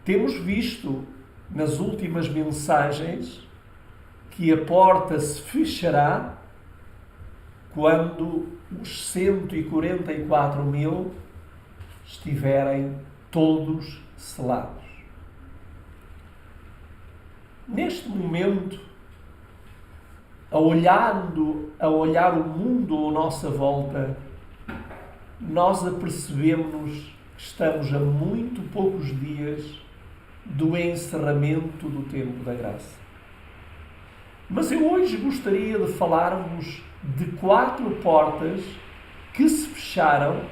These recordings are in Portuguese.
Temos visto nas últimas mensagens que a porta se fechará quando os 144 mil estiverem todos selados. Neste momento, a olhar o mundo à nossa volta, nós apercebemos que estamos a muito poucos dias do encerramento do tempo da graça. Mas eu hoje gostaria de falar-vos de 4 portas que se fecharam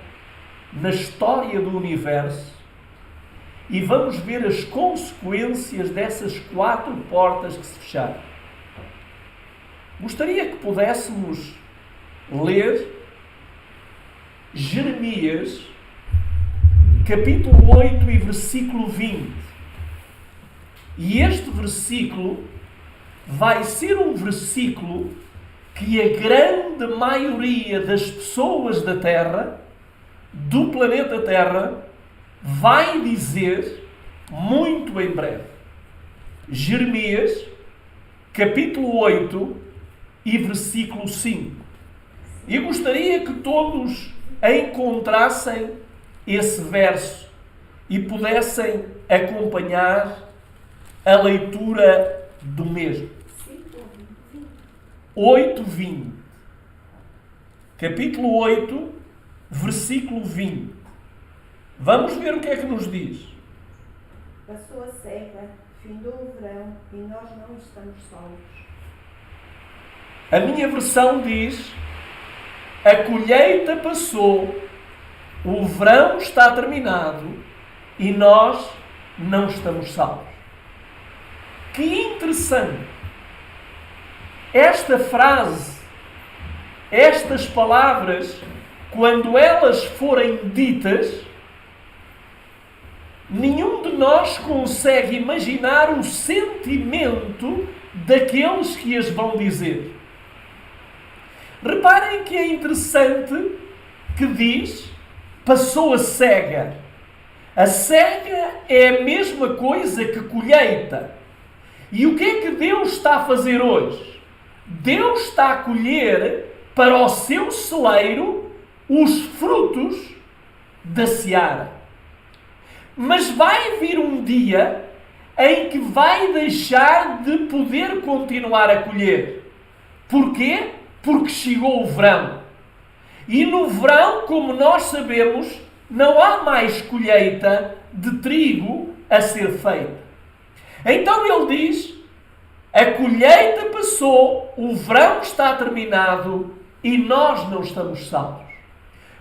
na história do universo e vamos ver as consequências dessas 4 portas que se fecharam. Gostaria que pudéssemos ler Jeremias, capítulo 8 e versículo 20. E este versículo vai ser um versículo que a grande maioria das pessoas da Terra, do planeta Terra, vai dizer muito em breve. Jeremias, capítulo 8 e versículo 5. E gostaria que todos encontrassem esse verso e pudessem acompanhar a leitura do mesmo. 8:20. Capítulo 8, versículo 20. Vamos ver o que é que nos diz. Passou a seca, findou o verão e nós não estamos salvos. A minha versão diz: a colheita passou, o verão está terminado e nós não estamos salvos. Que interessante! Esta frase, estas palavras, quando elas forem ditas, nenhum de nós consegue imaginar o sentimento daqueles que as vão dizer. Reparem que é interessante que diz, passou a cega. A cega é a mesma coisa que colheita. E o que é que Deus está a fazer hoje? Deus está a colher para o seu celeiro os frutos da seara. Mas vai vir um dia em que vai deixar de poder continuar a colher. Porquê? Porque chegou o verão. E no verão, como nós sabemos, não há mais colheita de trigo a ser feita. Então ele diz, a colheita passou, o verão está terminado e nós não estamos salvos.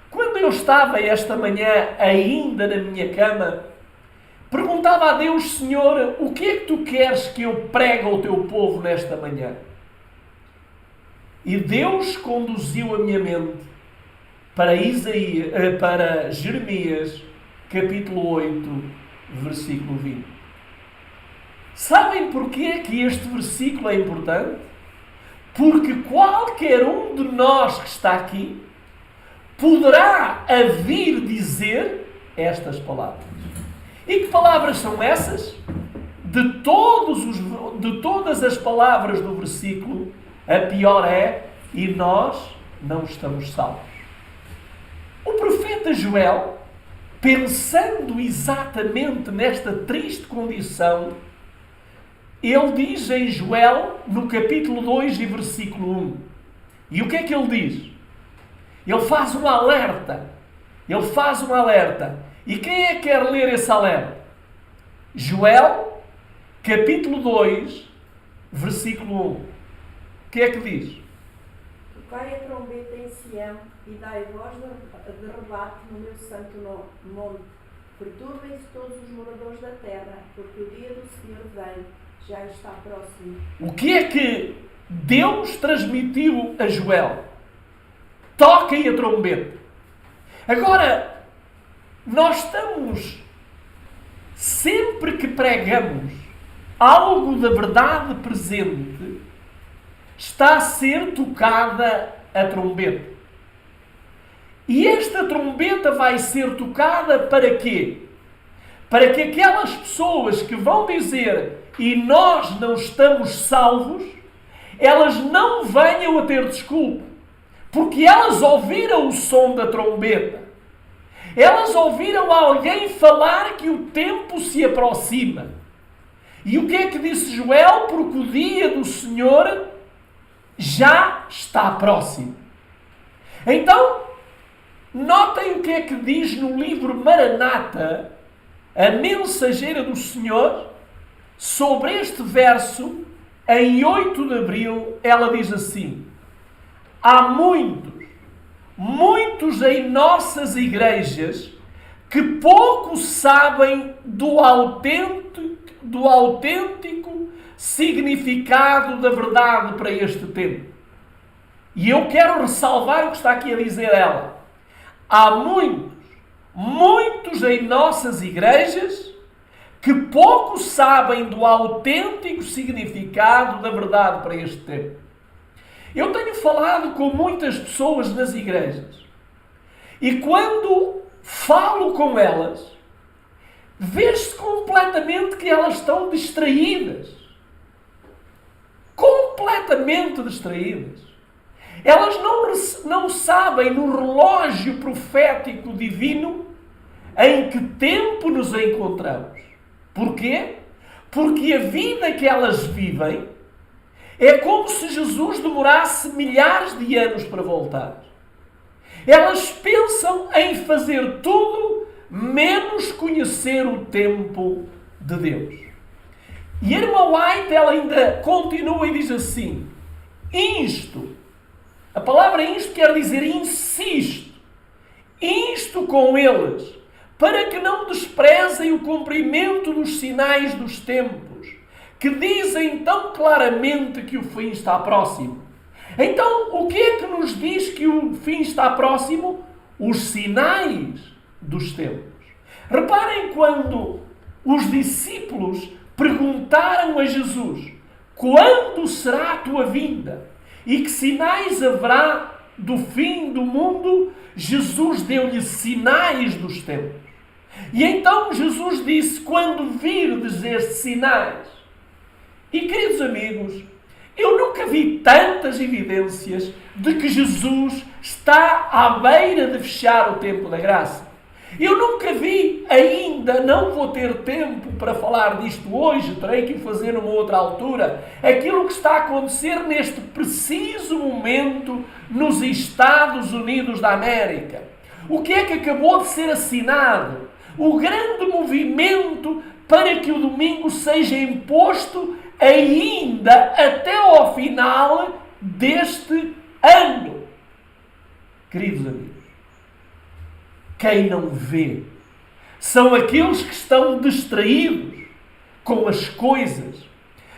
Quando eu estava esta manhã ainda na minha cama, perguntava a Deus, Senhor, o que é que tu queres que eu pregue ao teu povo nesta manhã? E Deus conduziu a minha mente para Jeremias, capítulo 8, versículo 20. Sabem porquê que este versículo é importante? Porque qualquer um de nós que está aqui poderá vir dizer estas palavras. E que palavras são essas? De todas as palavras do versículo, a pior é, e nós não estamos salvos. O profeta Joel, pensando exatamente nesta triste condição, ele diz em Joel, no capítulo 2 e versículo 1. E o que é que ele diz? Ele faz um alerta. E quem é que quer ler esse alerta? Joel, capítulo 2, versículo 1. O que é que diz? Tocai a trombeta em Sião e dai voz de rebate no meu santo monte. Perturbem-se todos os moradores da terra, porque o dia do Senhor vem, já está próximo. O que é que Deus transmitiu a Joel? Toquem a trombeta. Agora, nós estamos, sempre que pregamos algo da verdade presente, está a ser tocada a trombeta. E esta trombeta vai ser tocada para quê? para que aquelas pessoas que vão dizer e nós não estamos salvos, elas não venham a ter desculpa, porque elas ouviram o som da trombeta, elas ouviram alguém falar que o tempo se aproxima. E o que é que disse Joel? Porque o dia do Senhor já está próximo. Então, notem o que é que diz no livro Maranata, a mensageira do Senhor, sobre este verso, em 8 de abril, ela diz assim: há muitos em nossas igrejas que pouco sabem do autêntico significado da verdade para este tempo. E eu quero ressalvar o que está aqui a dizer ela. Há muitos em nossas igrejas que pouco sabem do autêntico significado da verdade para este tempo. Eu tenho falado com muitas pessoas nas igrejas e quando falo com elas, vê-se completamente que elas estão distraídas. Completamente distraídas. Elas não sabem no relógio profético divino em que tempo nos encontramos. Porquê? Porque a vida que elas vivem é como se Jesus demorasse milhares de anos para voltar. Elas pensam em fazer tudo menos conhecer o tempo de Deus. E a irmã White, ela ainda continua e diz assim: insto. A palavra insto quer dizer insisto. Insto com eles para que não desprezem o cumprimento dos sinais dos tempos, que dizem tão claramente que o fim está próximo. Então, o que é que nos diz que o fim está próximo? Os sinais dos tempos. Reparem quando os discípulos perguntaram a Jesus: quando será a tua vinda? E que sinais haverá do fim do mundo? Jesus deu-lhes sinais dos tempos. E então Jesus disse: quando virdes estes sinais. E queridos amigos, eu nunca vi tantas evidências de que Jesus está à beira de fechar o tempo da graça. Eu nunca vi ainda, não vou ter tempo para falar disto hoje, terei que o fazer numa outra altura, aquilo que está a acontecer neste preciso momento nos Estados Unidos da América. O que é que acabou de ser assinado? O grande movimento para que o domingo seja imposto ainda até ao final deste ano. Queridos amigos, quem não vê são aqueles que estão distraídos com as coisas,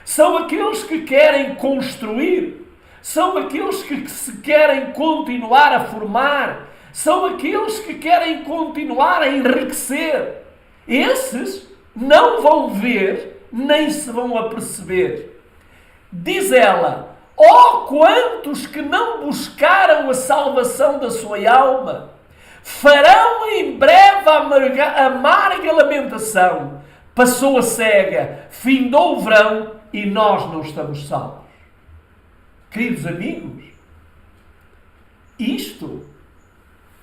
são aqueles que querem construir, são aqueles que se querem continuar a formar, são aqueles que querem continuar a enriquecer. Esses não vão ver, nem se vão aperceber. Diz ela: ó quantos que não buscaram a salvação da sua alma, farão em breve a amarga lamentação. Passou a cega, findou o verão e nós não estamos salvos. Queridos amigos, isto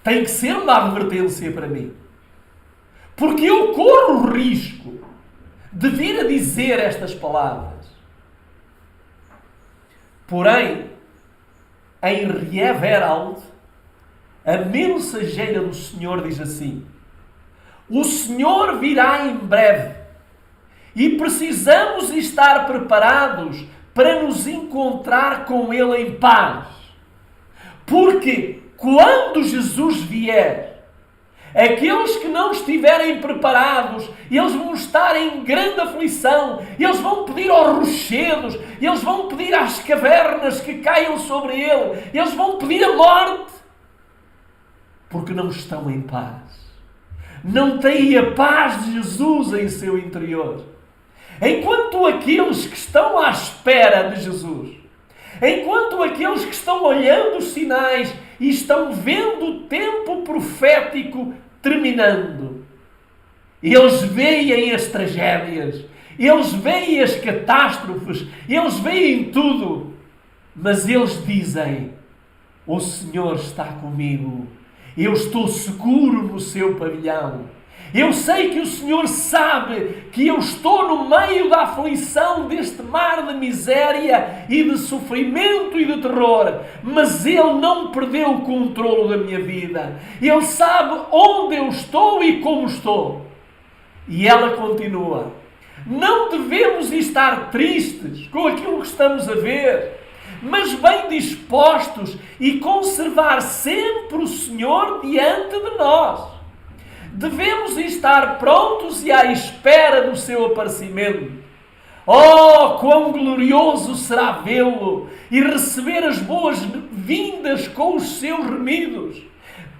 tem que ser uma advertência para mim. Porque eu corro o risco de vir a dizer estas palavras. Porém, em Riev Herald, a mensageira do Senhor diz assim: o Senhor virá em breve e precisamos estar preparados para nos encontrar com Ele em paz. Porque quando Jesus vier, aqueles que não estiverem preparados, eles vão estar em grande aflição, eles vão pedir aos rochedos, eles vão pedir às cavernas que caiam sobre ele, eles vão pedir a morte, porque não estão em paz. Não têm a paz de Jesus em seu interior. Enquanto aqueles que estão à espera de Jesus, enquanto aqueles que estão olhando os sinais e estão vendo o tempo profético terminando, Eles veem as tragédias, eles veem as catástrofes, eles veem tudo, mas eles dizem: o Senhor está comigo, eu estou seguro no seu pavilhão. Eu sei que o Senhor sabe que eu estou no meio da aflição deste mar de miséria e de sofrimento e de terror, mas Ele não perdeu o controle da minha vida. Ele sabe onde eu estou e como estou. E ela continua: não devemos estar tristes com aquilo que estamos a ver, mas bem dispostos e conservar sempre o Senhor diante de nós. Devemos estar prontos e à espera do seu aparecimento. Oh, quão glorioso será vê-lo e receber as boas-vindas com os seus remidos.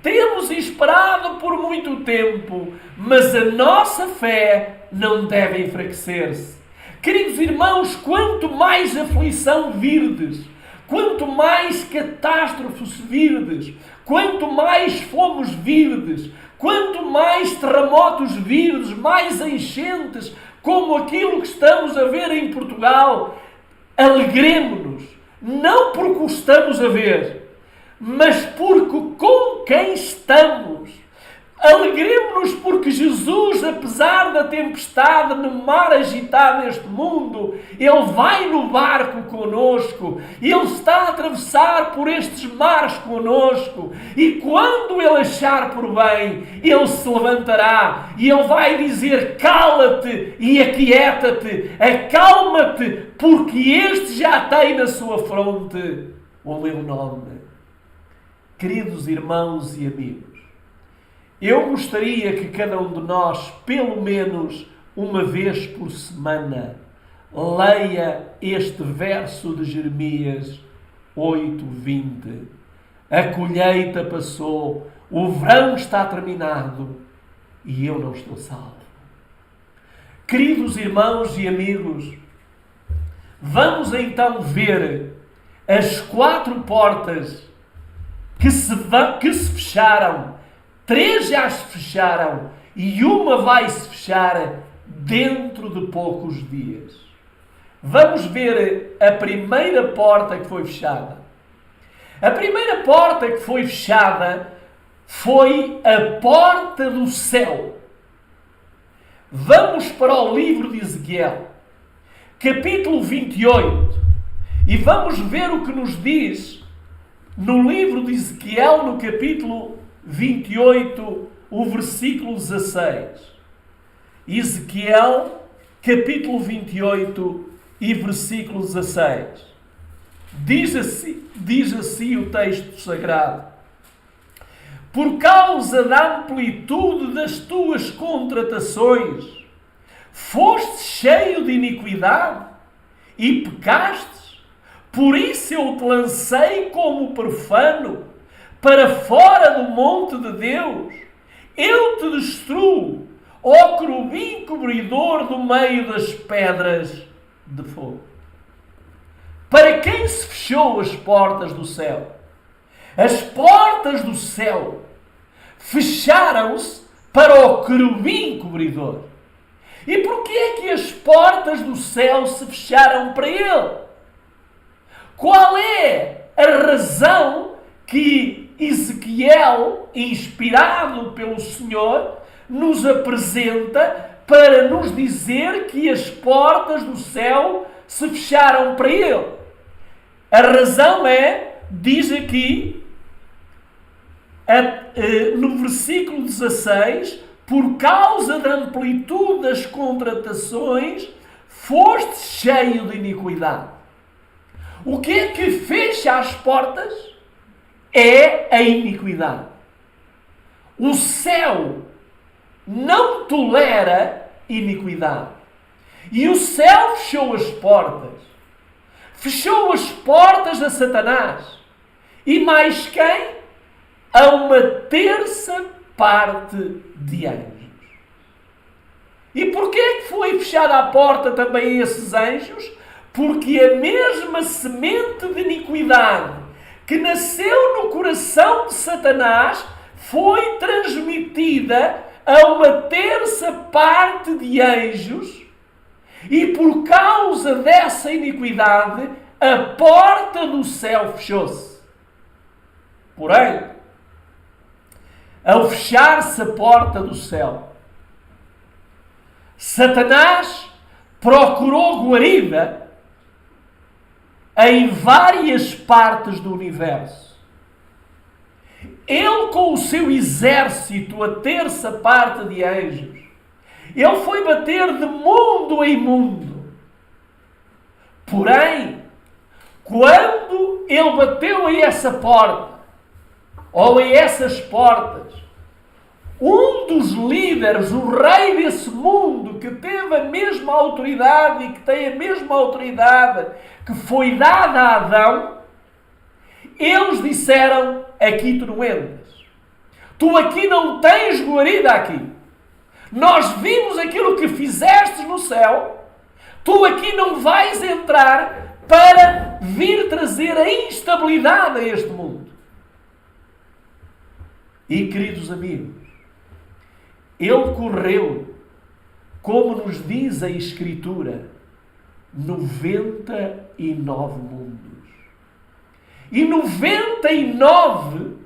Temos esperado por muito tempo, mas a nossa fé não deve enfraquecer-se. Queridos irmãos, quanto mais aflição virdes, quanto mais catástrofes virdes, quanto mais fomos virdes, quanto mais terremotos virdes, mais enchentes, como aquilo que estamos a ver em Portugal, alegremo-nos, não porque o estamos a ver, mas porque com quem estamos. Alegremo-nos porque Jesus, apesar da tempestade no mar agitado deste mundo, Ele vai no barco conosco, Ele está a atravessar por estes mares conosco, e quando Ele achar por bem, Ele se levantará e Ele vai dizer: cala-te e aquieta-te, acalma-te, porque este já tem na sua fronte o meu nome. Queridos irmãos e amigos, eu gostaria que cada um de nós, pelo menos uma vez por semana, leia este verso de Jeremias 8:20. A colheita passou, o verão está terminado e eu não estou salvo. Queridos irmãos e amigos, vamos então ver as 4 portas que se fecharam. 3 já se fecharam e uma vai se fechar dentro de poucos dias. Vamos ver a primeira porta que foi fechada. A primeira porta que foi fechada foi a porta do céu. Vamos para o livro de Ezequiel, capítulo 28, e vamos ver o que nos diz no livro de Ezequiel, no capítulo 28, o versículo 16. Ezequiel, capítulo 28 e versículo 16. Diz assim o texto sagrado: por causa da amplitude das tuas contratações, foste cheio de iniquidade e pecastes, por isso eu te lancei como profano para fora do monte de Deus. Eu te destruo, ó querubim cobridor do meio das pedras de fogo. Para quem se fechou as portas do céu? As portas do céu fecharam-se para o querubim cobridor. E porquê é que as portas do céu se fecharam para ele? Qual é a razão que Ezequiel, inspirado pelo Senhor, nos apresenta para nos dizer que as portas do céu se fecharam para ele? A razão é, diz aqui, no versículo 16, por causa da amplitude das contratações, foste cheio de iniquidade. O que é que fecha as portas? É a iniquidade. O céu não tolera iniquidade. E o céu fechou as portas. Fechou as portas a Satanás. E mais quem? A uma terça parte de anjos. E porquê é que foi fechada a porta também a esses anjos? Porque a mesma semente de iniquidade que nasceu no coração de Satanás foi transmitida a uma terça parte de anjos, e por causa dessa iniquidade, a porta do céu fechou-se. Porém, ao fechar-se a porta do céu, Satanás procurou guarida em várias partes do universo. Ele, com o seu exército, a terça parte de anjos, ele foi bater de mundo em mundo. Porém, quando ele bateu a essa porta, ou a essas portas, um dos líderes, o rei desse mundo, que teve a mesma autoridade e que tem a mesma autoridade que foi dada a Adão, eles disseram: aqui tu não entras. Tu aqui não tens guarida aqui. Nós vimos aquilo que fizeste no céu. Tu aqui não vais entrar para vir trazer a instabilidade a este mundo. E, queridos amigos, ele correu, como nos diz a Escritura, 99 mundos. E 99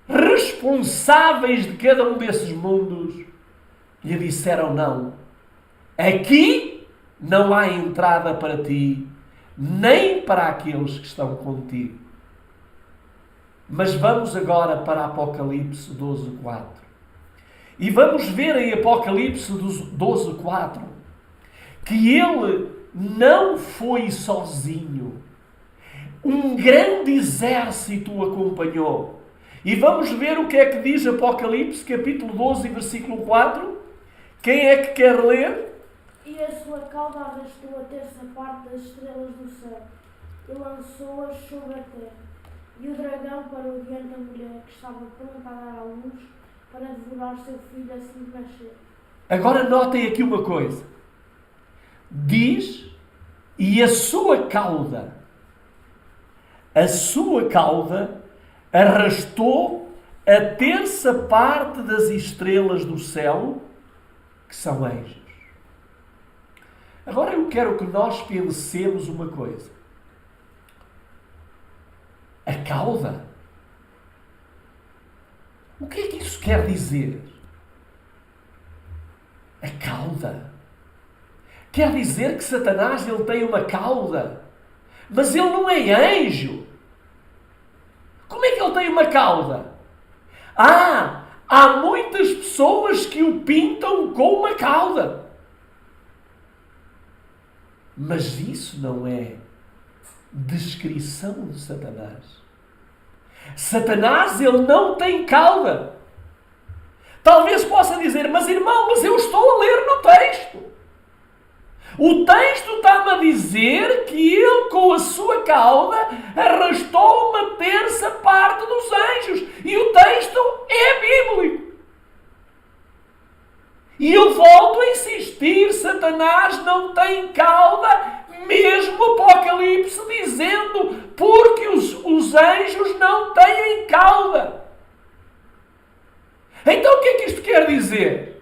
responsáveis de cada um desses mundos lhe disseram: não, aqui não há entrada para ti, nem para aqueles que estão contigo. Mas vamos agora para Apocalipse 12:4. E vamos ver em Apocalipse 12:4 que ele não foi sozinho. Um grande exército o acompanhou. E vamos ver o que é que diz Apocalipse, capítulo 12, versículo 4. Quem é que quer ler? E a sua cauda arrastou a terça parte das estrelas do céu e lançou-as sobre a terra. E o dragão parou diante da mulher que estava pronta a dar à luz para devorar seu filho assim que nascer. Agora notem aqui uma coisa. Diz: e a sua cauda arrastou a terça parte das estrelas do céu, que são anjos. Agora eu quero que nós pensemos uma coisa. A cauda? O que é que isso quer dizer? A cauda? Quer dizer que Satanás ele tem uma cauda, mas ele não é anjo. Como é que ele tem uma cauda? Há muitas pessoas que o pintam com uma cauda. Mas isso não é descrição de Satanás. Satanás, ele não tem cauda. Talvez possa dizer: mas irmão, mas eu estou a ler no texto. O texto está-me a dizer que ele, com a sua cauda, arrastou uma terça parte dos anjos. E o texto é bíblico. E eu volto a insistir: Satanás não tem cauda, mesmo o Apocalipse dizendo: porque os anjos não têm cauda. Então o que é que isto quer dizer?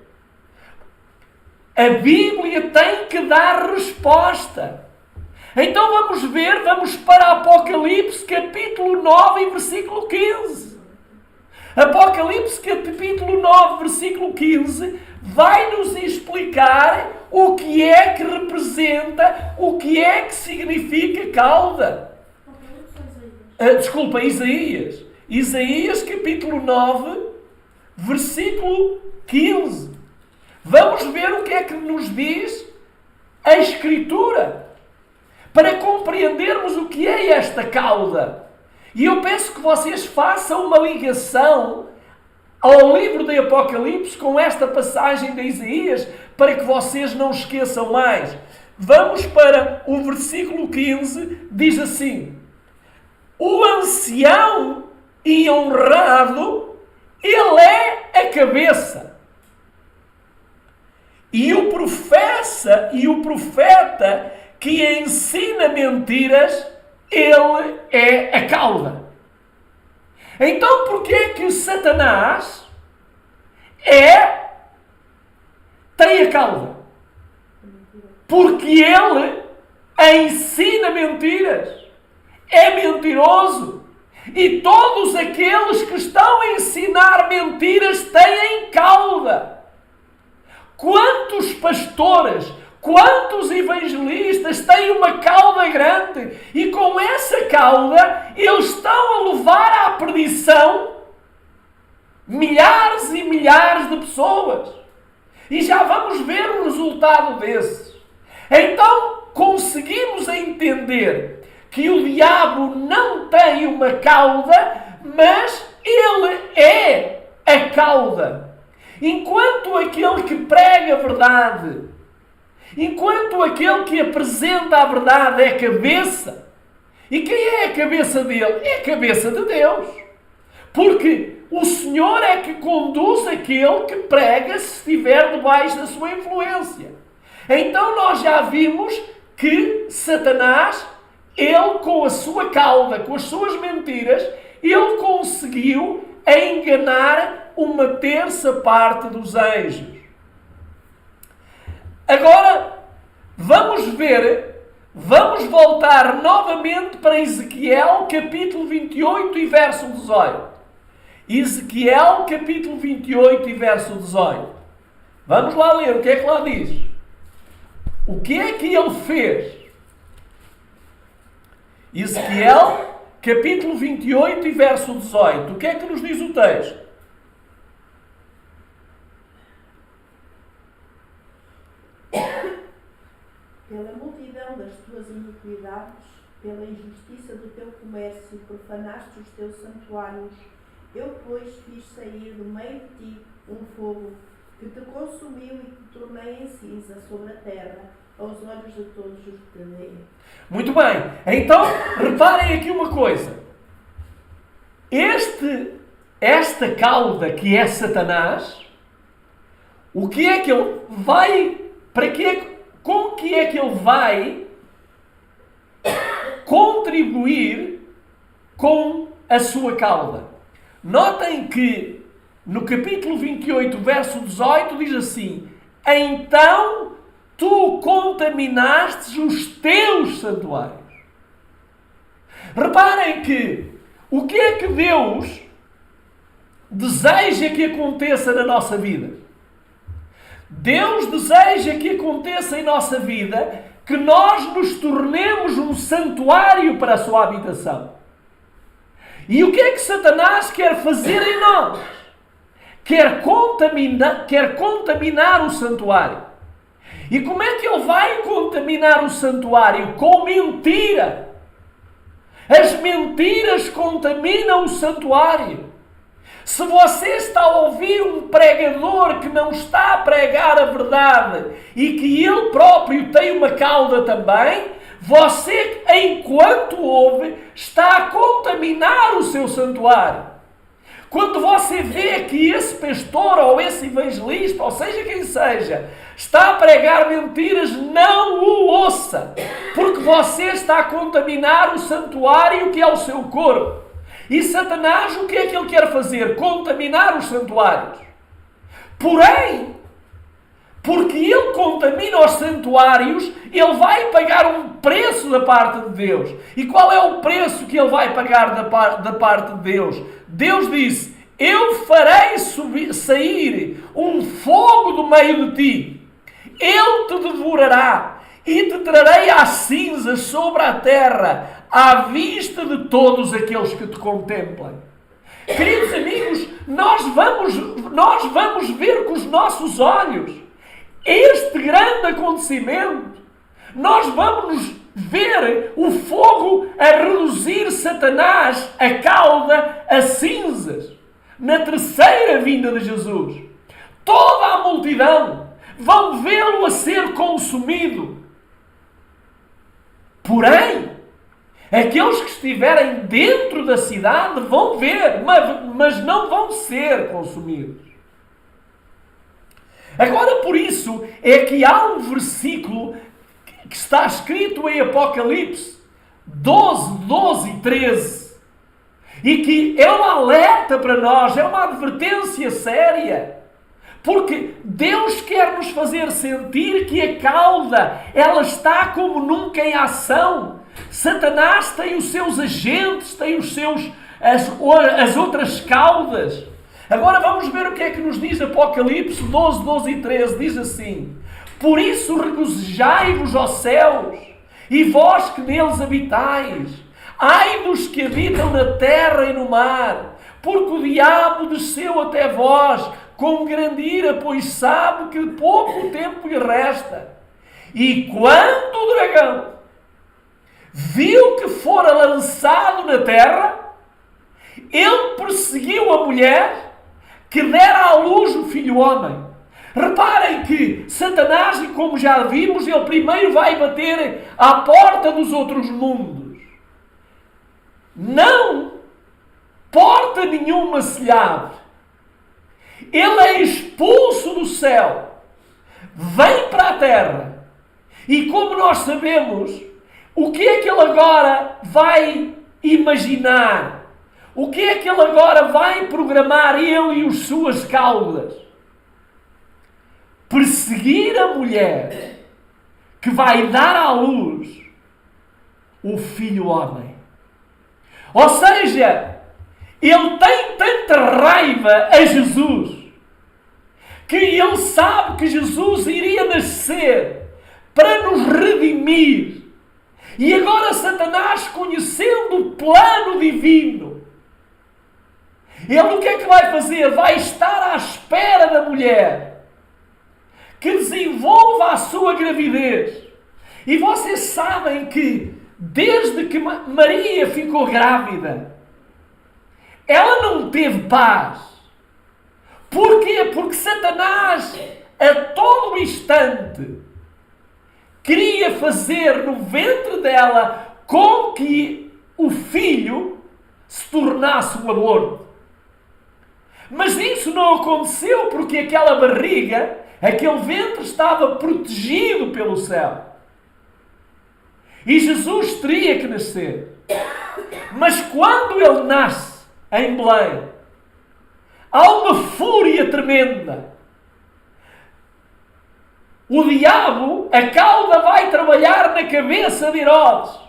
A Bíblia tem que dar resposta. Então vamos para Apocalipse capítulo 9 versículo 15. Apocalipse capítulo 9 versículo 15 vai nos explicar o que é que representa, o que é que significa cauda. Isaías. Isaías capítulo 9 versículo 15. Vamos ver o que é que nos diz a Escritura para compreendermos o que é esta cauda. E eu peço que vocês façam uma ligação ao livro de Apocalipse com esta passagem de Isaías para que vocês não esqueçam mais. Vamos para o versículo 15, diz assim: o ancião e honrado, ele é a cabeça. E o profeta que ensina mentiras, ele é a cauda. Então, por que é que Satanás é tem a cauda? Porque ele ensina mentiras. É mentiroso. E todos aqueles que estão a ensinar mentiras têm cauda. Quantos pastores, quantos evangelistas têm uma cauda grande e com essa cauda eles estão a levar à perdição milhares e milhares de pessoas. E já vamos ver o resultado desses. Então conseguimos entender que o diabo não tem uma cauda, mas ele é a cauda. Enquanto aquele que prega a verdade, enquanto aquele que apresenta a verdade é a cabeça. E quem é a cabeça dele? É a cabeça de Deus. Porque o Senhor é que conduz aquele que prega se estiver debaixo da sua influência. Então nós já vimos que Satanás, ele com a sua cauda, com as suas mentiras, ele conseguiu enganar uma terça parte dos anjos. Agora, vamos voltar novamente para Ezequiel, capítulo 28 e verso 18. Ezequiel, capítulo 28 e verso 18. Vamos lá ler, o que é que lá diz? O que é que ele fez? Ezequiel, capítulo 28 e verso 18. O que é que nos diz o texto? Pela multidão das tuas iniquidades, pela injustiça do teu comércio, profanaste os teus santuários. Eu, pois, fiz sair do meio de ti um fogo que te consumiu e te tornei em cinza sobre a terra, aos olhos de todos os que te veem. Muito bem. Então, reparem aqui uma coisa. Esta cauda que é Satanás, o que é que ele vai... Com que é que ele vai contribuir com a sua cauda? Notem que no capítulo 28, verso 18, diz assim: então tu contaminaste os teus santuários. Reparem que o que é que Deus deseja que aconteça na nossa vida? Deus deseja que aconteça em nossa vida que nós nos tornemos um santuário para a sua habitação. E o que é que Satanás quer fazer em nós? Quer contaminar o santuário. E como é que ele vai contaminar o santuário? Com mentira. As mentiras contaminam o santuário. Se você está a ouvir um pregador que não está a pregar a verdade e que ele próprio tem uma cauda também, você, enquanto ouve, está a contaminar o seu santuário. Quando você vê que esse pastor ou esse evangelista, ou seja quem seja, está a pregar mentiras, não o ouça, porque você está a contaminar o santuário que é o seu corpo. E Satanás, o que é que ele quer fazer? Contaminar os santuários. Porém, porque ele contamina os santuários, ele vai pagar um preço da parte de Deus. E qual é o preço que ele vai pagar da parte de Deus? Deus disse: eu farei sair um fogo do meio de ti. Ele te devorará e te trarei às cinzas sobre a terra, à vista de todos aqueles que te contemplam. Queridos amigos, nós vamos ver com os nossos olhos este grande acontecimento. Nós vamos ver o fogo a reduzir Satanás, a cauda, a cinzas, na terceira vinda de Jesus. Toda a multidão vão vê-lo a ser consumido. Porém, aqueles que estiverem dentro da cidade vão ver, mas não vão ser consumidos. Agora, por isso, é que há um versículo que está escrito em Apocalipse 12 e 13, e que é um alerta para nós, é uma advertência séria. Porque Deus quer nos fazer sentir que a cauda, ela está como nunca em ação. Satanás tem os seus agentes, tem as outras caudas. Agora vamos ver o que é que nos diz Apocalipse 12, 12 e 13. Diz assim: por isso regozijai-vos, ó céus, e vós que neles habitais. Ai dos que habitam na terra e no mar, porque o diabo desceu até vós com grande ira, pois sabe que pouco tempo lhe resta. E quando o dragão viu que fora lançado na terra, ele perseguiu a mulher que dera à luz o filho homem. Reparem que Satanás, e como já vimos, ele primeiro vai bater à porta dos outros mundos. Não porta nenhuma se lhe abre. Ele é expulso do céu, vem para a terra, e como nós sabemos, o que é que ele agora vai imaginar? O que é que ele agora vai programar, ele e as suas caudas? Perseguir a mulher que vai dar à luz o filho homem. Ou seja, ele tem tanta raiva a Jesus que ele sabe que Jesus iria nascer para nos redimir. E agora Satanás, conhecendo o plano divino, ele o que é que vai fazer? Vai estar à espera da mulher que desenvolva a sua gravidez. E vocês sabem que desde que Maria ficou grávida, ela não teve paz. Porquê? Porque Satanás, a todo instante, queria fazer no ventre dela com que o filho se tornasse um aborto. Mas isso não aconteceu porque aquela barriga, aquele ventre estava protegido pelo céu. E Jesus teria que nascer. Mas quando ele nasce em Belém, há uma fúria tremenda. O diabo, a cauda vai trabalhar na cabeça de Herodes.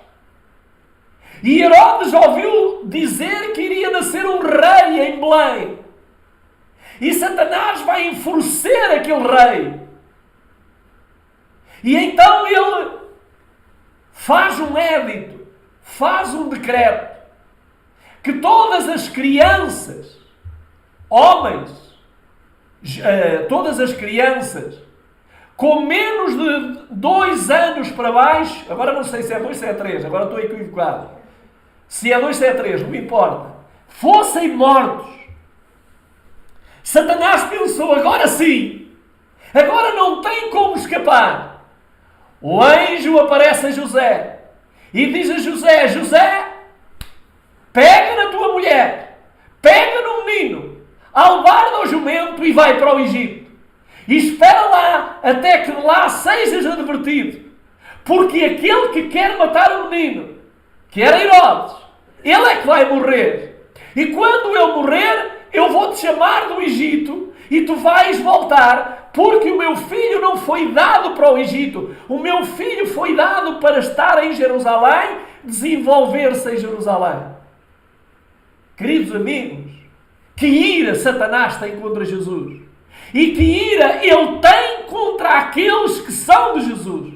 E Herodes ouviu dizer que iria nascer um rei em Belém. E Satanás vai enfurecer aquele rei. E então ele faz um édito, faz um decreto, que todas as crianças, homens, todas as crianças, com menos de 2 anos para baixo, agora não sei se é 2, se é 3, agora estou equivocado, se é 2, se é 3, não me importa, fossem mortos. Satanás pensou, agora sim, agora não tem como escapar. O anjo aparece a José e diz a José: José, pega na tua mulher, pega no menino, albarda ao jumento e vai para o Egito. E espera lá até que de lá sejas advertido. Porque aquele que quer matar o menino, que era Herodes, ele é que vai morrer. E quando ele morrer, eu vou-te chamar do Egito e tu vais voltar, porque o meu filho não foi dado para o Egito. O meu filho foi dado para estar em Jerusalém, desenvolver-se em Jerusalém. Queridos amigos, que ira Satanás tem contra Jesus. E que ira ele tem contra aqueles que são de Jesus.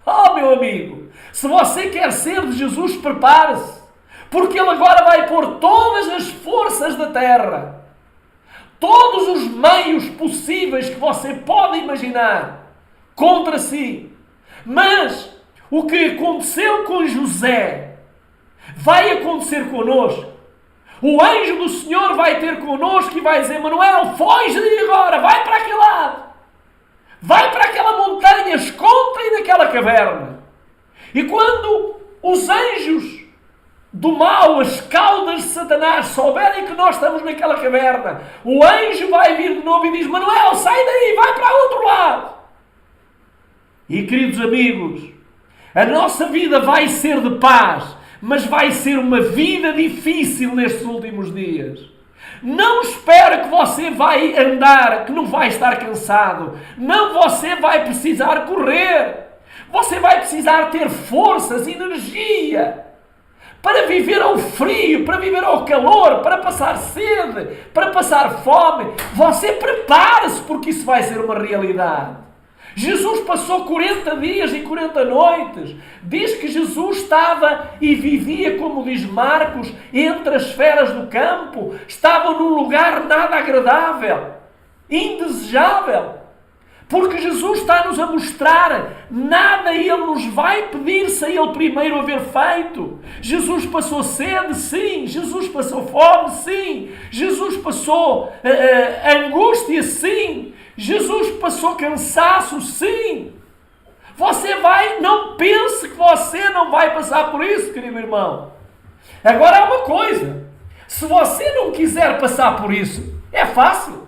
Oh, meu amigo, se você quer ser de Jesus, prepare-se. Porque ele agora vai pôr todas as forças da terra, todos os meios possíveis que você pode imaginar contra si. Mas o que aconteceu com José vai acontecer connosco. O anjo do Senhor vai ter connosco e vai dizer: Manuel, foge agora, vai para aquele lado, vai para aquela montanha, esconde-te naquela caverna. E quando os anjos do mal, as caudas de Satanás, souberem que nós estamos naquela caverna, o anjo vai vir de novo e diz: Manuel, sai daí, vai para outro lado. E queridos amigos, a nossa vida vai ser de paz, mas vai ser uma vida difícil nestes últimos dias. Não espere que você vai andar, que não vai estar cansado. Não, você vai precisar correr. Você vai precisar ter forças, energia para viver ao frio, para viver ao calor, para passar sede, para passar fome. Você prepare-se, porque isso vai ser uma realidade. Jesus passou 40 dias e 40 noites. Diz que Jesus estava e vivia, como diz Marcos, entre as feras do campo. Estava num lugar nada agradável, indesejável. Porque Jesus está-nos a mostrar, nada Ele nos vai pedir sem Ele primeiro haver feito. Jesus passou sede, sim. Jesus passou fome, sim. Jesus passou angústia, sim. Jesus passou cansaço, sim. Não pense que você não vai passar por isso, querido irmão. Agora há uma coisa. Se você não quiser passar por isso, é fácil.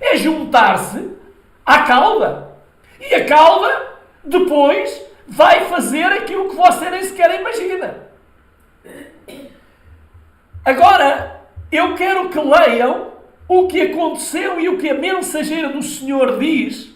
É juntar-se à cauda. E a cauda, depois, vai fazer aquilo que você nem sequer imagina. Agora, eu quero que leiam o que aconteceu e o que a mensageira do Senhor diz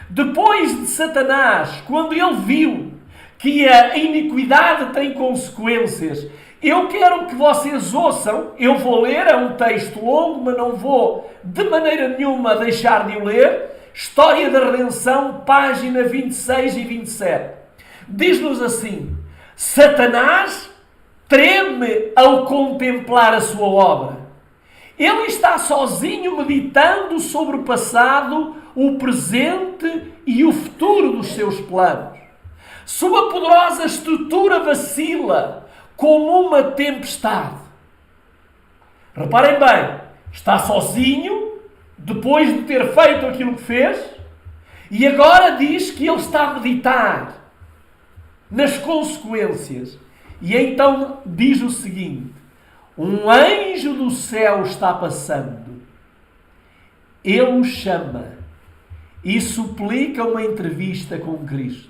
depois de Satanás, quando ele viu que a iniquidade tem consequências. Eu quero que vocês ouçam, eu vou ler, é um texto longo, mas não vou de maneira nenhuma deixar de o ler. História da Redenção, página 26 e 27. Diz-nos assim: Satanás treme ao contemplar a sua obra. Ele está sozinho meditando sobre o passado, o presente e o futuro dos seus planos. Sua poderosa estrutura vacila como uma tempestade. Reparem bem, está sozinho depois de ter feito aquilo que fez, e agora diz que ele está a meditar nas consequências. E então diz o seguinte: um anjo do céu está passando. Ele o chama e suplica uma entrevista com Cristo.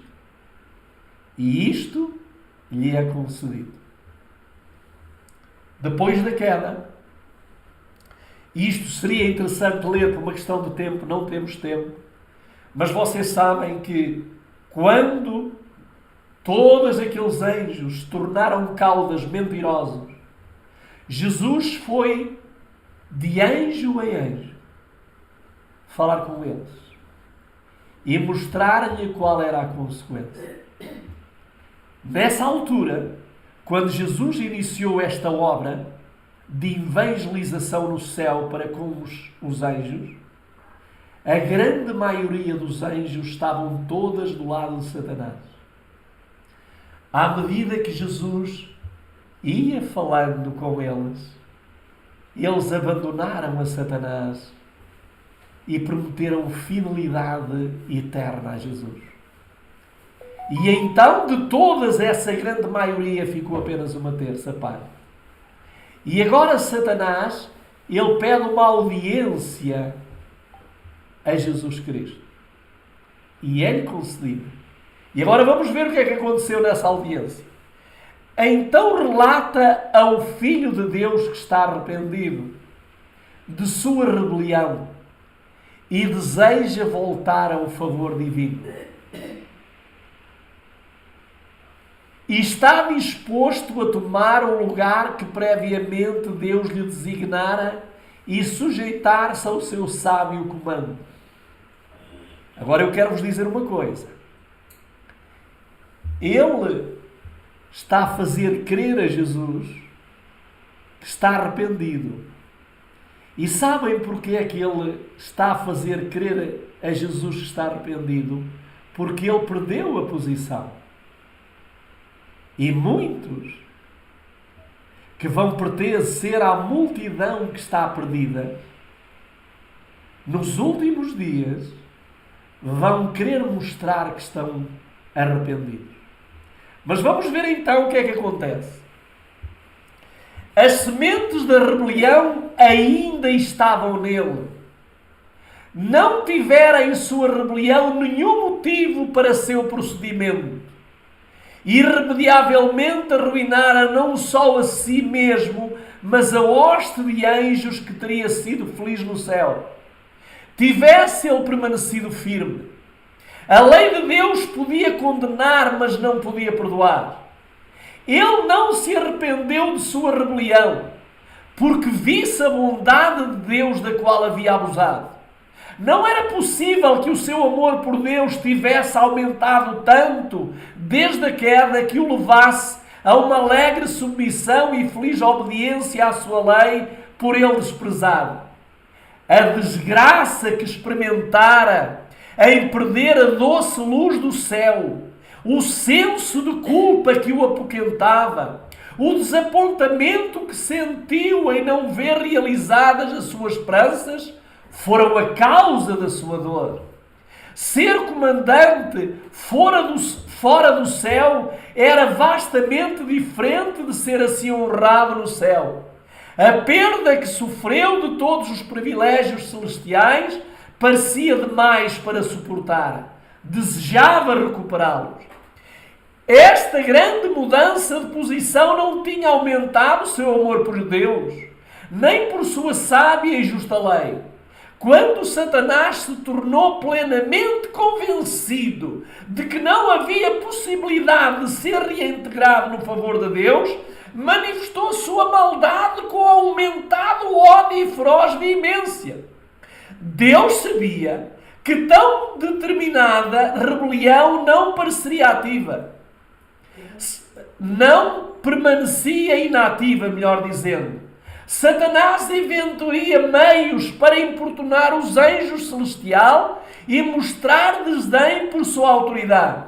E isto lhe é concedido. Depois da queda, isto seria interessante ler por uma questão de tempo, não temos tempo, mas vocês sabem que quando todos aqueles anjos se tornaram caudas mentirosas, Jesus foi de anjo em anjo falar com eles e mostrar-lhe qual era a consequência. Nessa altura, quando Jesus iniciou esta obra de evangelização no céu para com os anjos, a grande maioria dos anjos estavam todas do lado de Satanás. À medida que Jesus ia falando com eles abandonaram a Satanás e prometeram fidelidade eterna a Jesus. E então, de todas, essa grande maioria ficou apenas uma terça parte. E agora Satanás, ele pede uma audiência a Jesus Cristo. E é-lhe concedido. E agora vamos ver o que é que aconteceu nessa audiência. Então relata ao Filho de Deus que está arrependido de sua rebelião e deseja voltar ao favor divino. E está disposto a tomar o lugar que previamente Deus lhe designara e sujeitar-se ao seu sábio comando. Agora eu quero vos dizer uma coisa. Ele está a fazer crer a Jesus que está arrependido. E sabem porque é que ele está a fazer crer a Jesus que está arrependido? Porque ele perdeu a posição. E muitos que vão pertencer à multidão que está perdida, nos últimos dias, vão querer mostrar que estão arrependidos. Mas vamos ver então o que é que acontece. As sementes da rebelião ainda estavam nele. Não tivera em sua rebelião nenhum motivo para seu procedimento. irremediavelmente arruinara não só a si mesmo, mas a hoste de anjos que teria sido feliz no céu. Tivesse ele permanecido firme. A lei de Deus podia condenar, mas não podia perdoar. Ele não se arrependeu de sua rebelião, porque visse a bondade de Deus da qual havia abusado. Não era possível que o seu amor por Deus tivesse aumentado tanto desde a queda que o levasse a uma alegre submissão e feliz obediência à sua lei por ele desprezado. A desgraça que experimentara em perder a doce luz do céu, o senso de culpa que o apoquentava, o desapontamento que sentiu em não ver realizadas as suas esperanças, foram a causa da sua dor. Ser comandante fora do céu era vastamente diferente de ser assim honrado no céu. A perda que sofreu de todos os privilégios celestiais parecia demais para suportar. Desejava recuperá-los. Esta grande mudança de posição não tinha aumentado o seu amor por Deus, nem por sua sábia e justa lei. Quando Satanás se tornou plenamente convencido de que não havia possibilidade de ser reintegrado no favor de Deus, manifestou a sua maldade com aumentado ódio e feroz veemência. Deus sabia que tão determinada rebelião não pareceria ativa. Não permanecia inativa, melhor dizendo. Satanás inventaria meios para importunar os anjos celestiais e mostrar desdém por sua autoridade.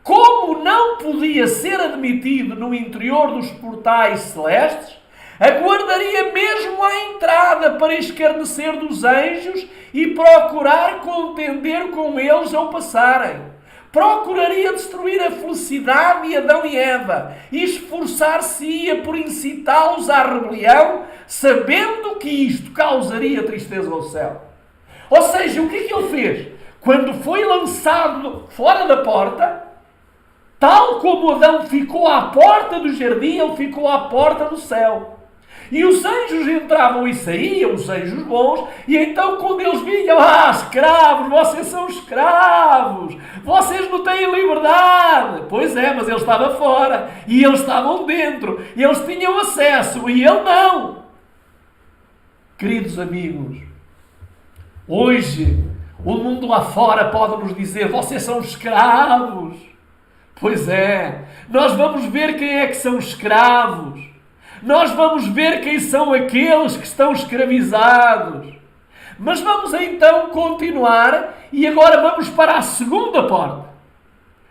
Como não podia ser admitido no interior dos portais celestes, aguardaria mesmo à entrada para escarnecer dos anjos e procurar contender com eles ao passarem. Procuraria destruir a felicidade de Adão e Eva e esforçar-se-ia por incitá-los à rebelião, sabendo que isto causaria tristeza ao céu. Ou seja, o que é que ele fez? Quando foi lançado fora da porta, tal como Adão ficou à porta do jardim, ele ficou à porta do céu. E os anjos entravam e saíam, os anjos bons, e então quando eles vinham, escravos, vocês são escravos, vocês não têm liberdade. Pois é, mas ele estava fora, e eles estavam dentro, e eles tinham acesso, e ele não. Queridos amigos, hoje o mundo lá fora pode nos dizer, vocês são escravos. Pois é, nós vamos ver quem é que são escravos. Nós vamos ver quem são aqueles que estão escravizados. Mas vamos então continuar e agora vamos para a segunda porta.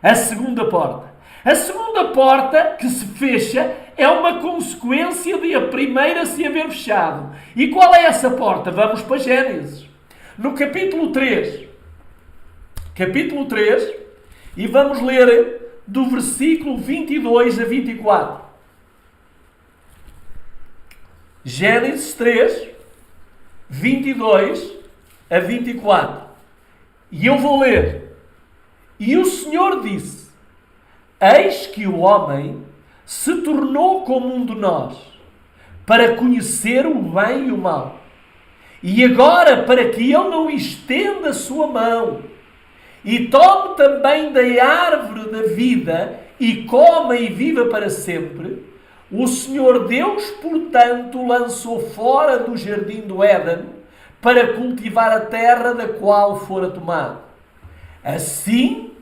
A segunda porta. A segunda porta que se fecha é uma consequência de a primeira se haver fechado. E qual é essa porta? Vamos para Gênesis. No capítulo 3. Capítulo 3. E vamos ler do versículo 22 a 24. Gênesis 3, 22 a 24. E eu vou ler. E o Senhor disse: Eis que o homem se tornou como um de nós, para conhecer o bem e o mal. E agora, para que ele não estenda a sua mão, e tome também da árvore da vida, e coma e viva para sempre, o Senhor Deus, portanto, lançou fora do jardim do Éden para cultivar a terra da qual fora tomado. Assim,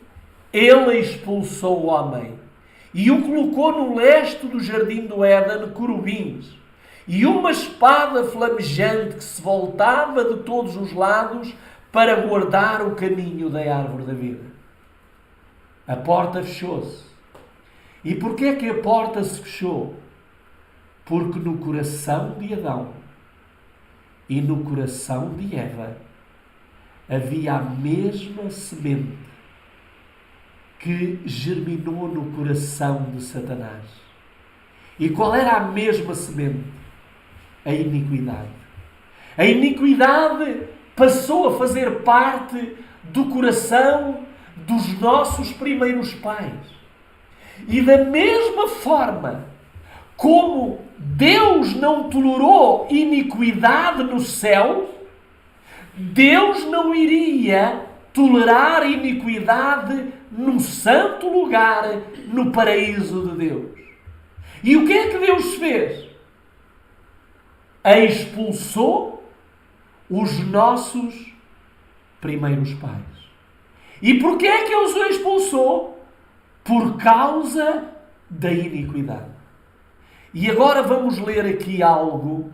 ele expulsou o homem e o colocou no leste do jardim do Éden querubins e uma espada flamejante que se voltava de todos os lados para guardar o caminho da árvore da vida. A porta fechou-se. E porquê é que a porta se fechou? Porque no coração de Adão e no coração de Eva havia a mesma semente que germinou no coração de Satanás. E qual era a mesma semente? A iniquidade. A iniquidade passou a fazer parte do coração dos nossos primeiros pais. E da mesma forma como Deus não tolerou iniquidade no céu, Deus não iria tolerar iniquidade no santo lugar, no paraíso de Deus. E o que é que Deus fez? Expulsou os nossos primeiros pais. E porquê é que Ele os expulsou? Por causa da iniquidade. E agora vamos ler aqui algo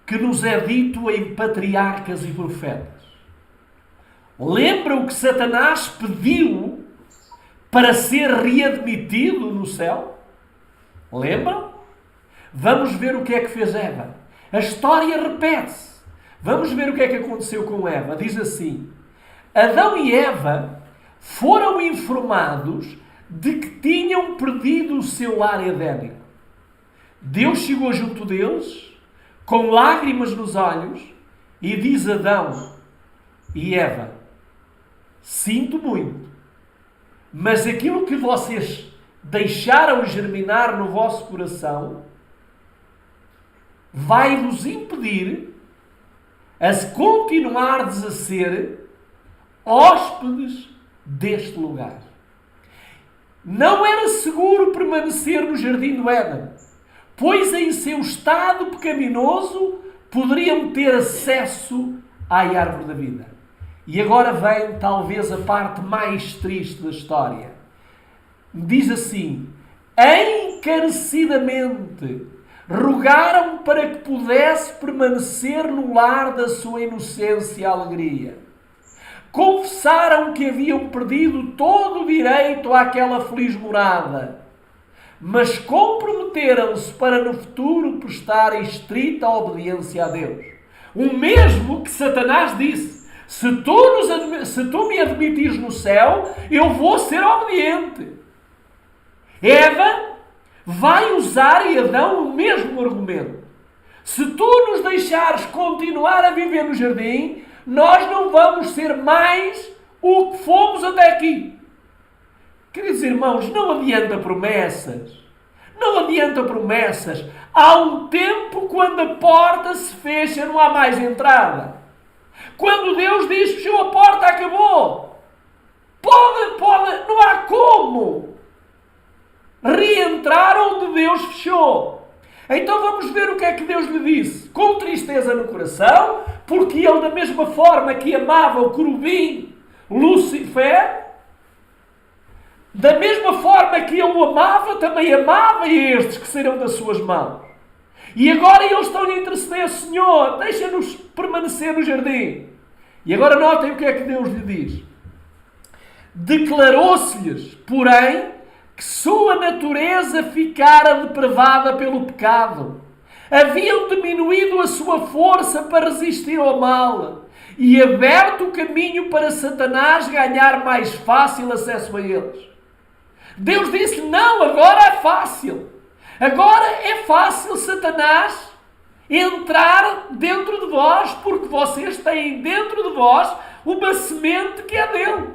que nos é dito em Patriarcas e Profetas. Lembram que Satanás pediu para ser readmitido no céu? Lembram? Vamos ver o que é que fez Eva. A história repete-se. Vamos ver o que é que aconteceu com Eva. Diz assim: Adão e Eva foram informados de que tinham perdido o seu lar edénico. Deus chegou junto deles, com lágrimas nos olhos, e diz a Adão e Eva: sinto muito, mas aquilo que vocês deixaram germinar no vosso coração vai-vos impedir a continuardes a ser hóspedes deste lugar. Não era seguro permanecer no jardim do Éden, pois em seu estado pecaminoso poderiam ter acesso à árvore da vida. E agora vem talvez a parte mais triste da história. Diz assim: encarecidamente rogaram para que pudesse permanecer no lar da sua inocência e alegria. Confessaram que haviam perdido todo o direito àquela feliz morada, mas comprometeram-se para no futuro prestar estrita obediência a Deus. O mesmo que Satanás disse: se tu me admitires no céu, eu vou ser obediente. Eva vai usar e Adão o mesmo argumento. Se tu nos deixares continuar a viver no jardim, nós não vamos ser mais o que fomos até aqui. Queridos irmãos, não adianta promessas. Não adianta promessas. Há um tempo quando a porta se fecha, não há mais entrada. Quando Deus diz que fechou a porta, acabou. Não há como reentrar onde Deus fechou. Então vamos ver o que é que Deus lhe disse. Com tristeza no coração, porque ele, da mesma forma que amava o querubim Lúcifer, da mesma forma que ele o amava, também amava estes que serão das suas mãos. E agora eles estão a interceder: Senhor, deixa-nos permanecer no jardim. E agora notem o que é que Deus lhe diz. Declarou-se-lhes, porém, que sua natureza ficara depravada pelo pecado. Haviam diminuído a sua força para resistir ao mal e aberto o caminho para Satanás ganhar mais fácil acesso a eles. Deus disse: não, agora é fácil. Agora é fácil Satanás entrar dentro de vós, porque vocês têm dentro de vós uma semente que é dele.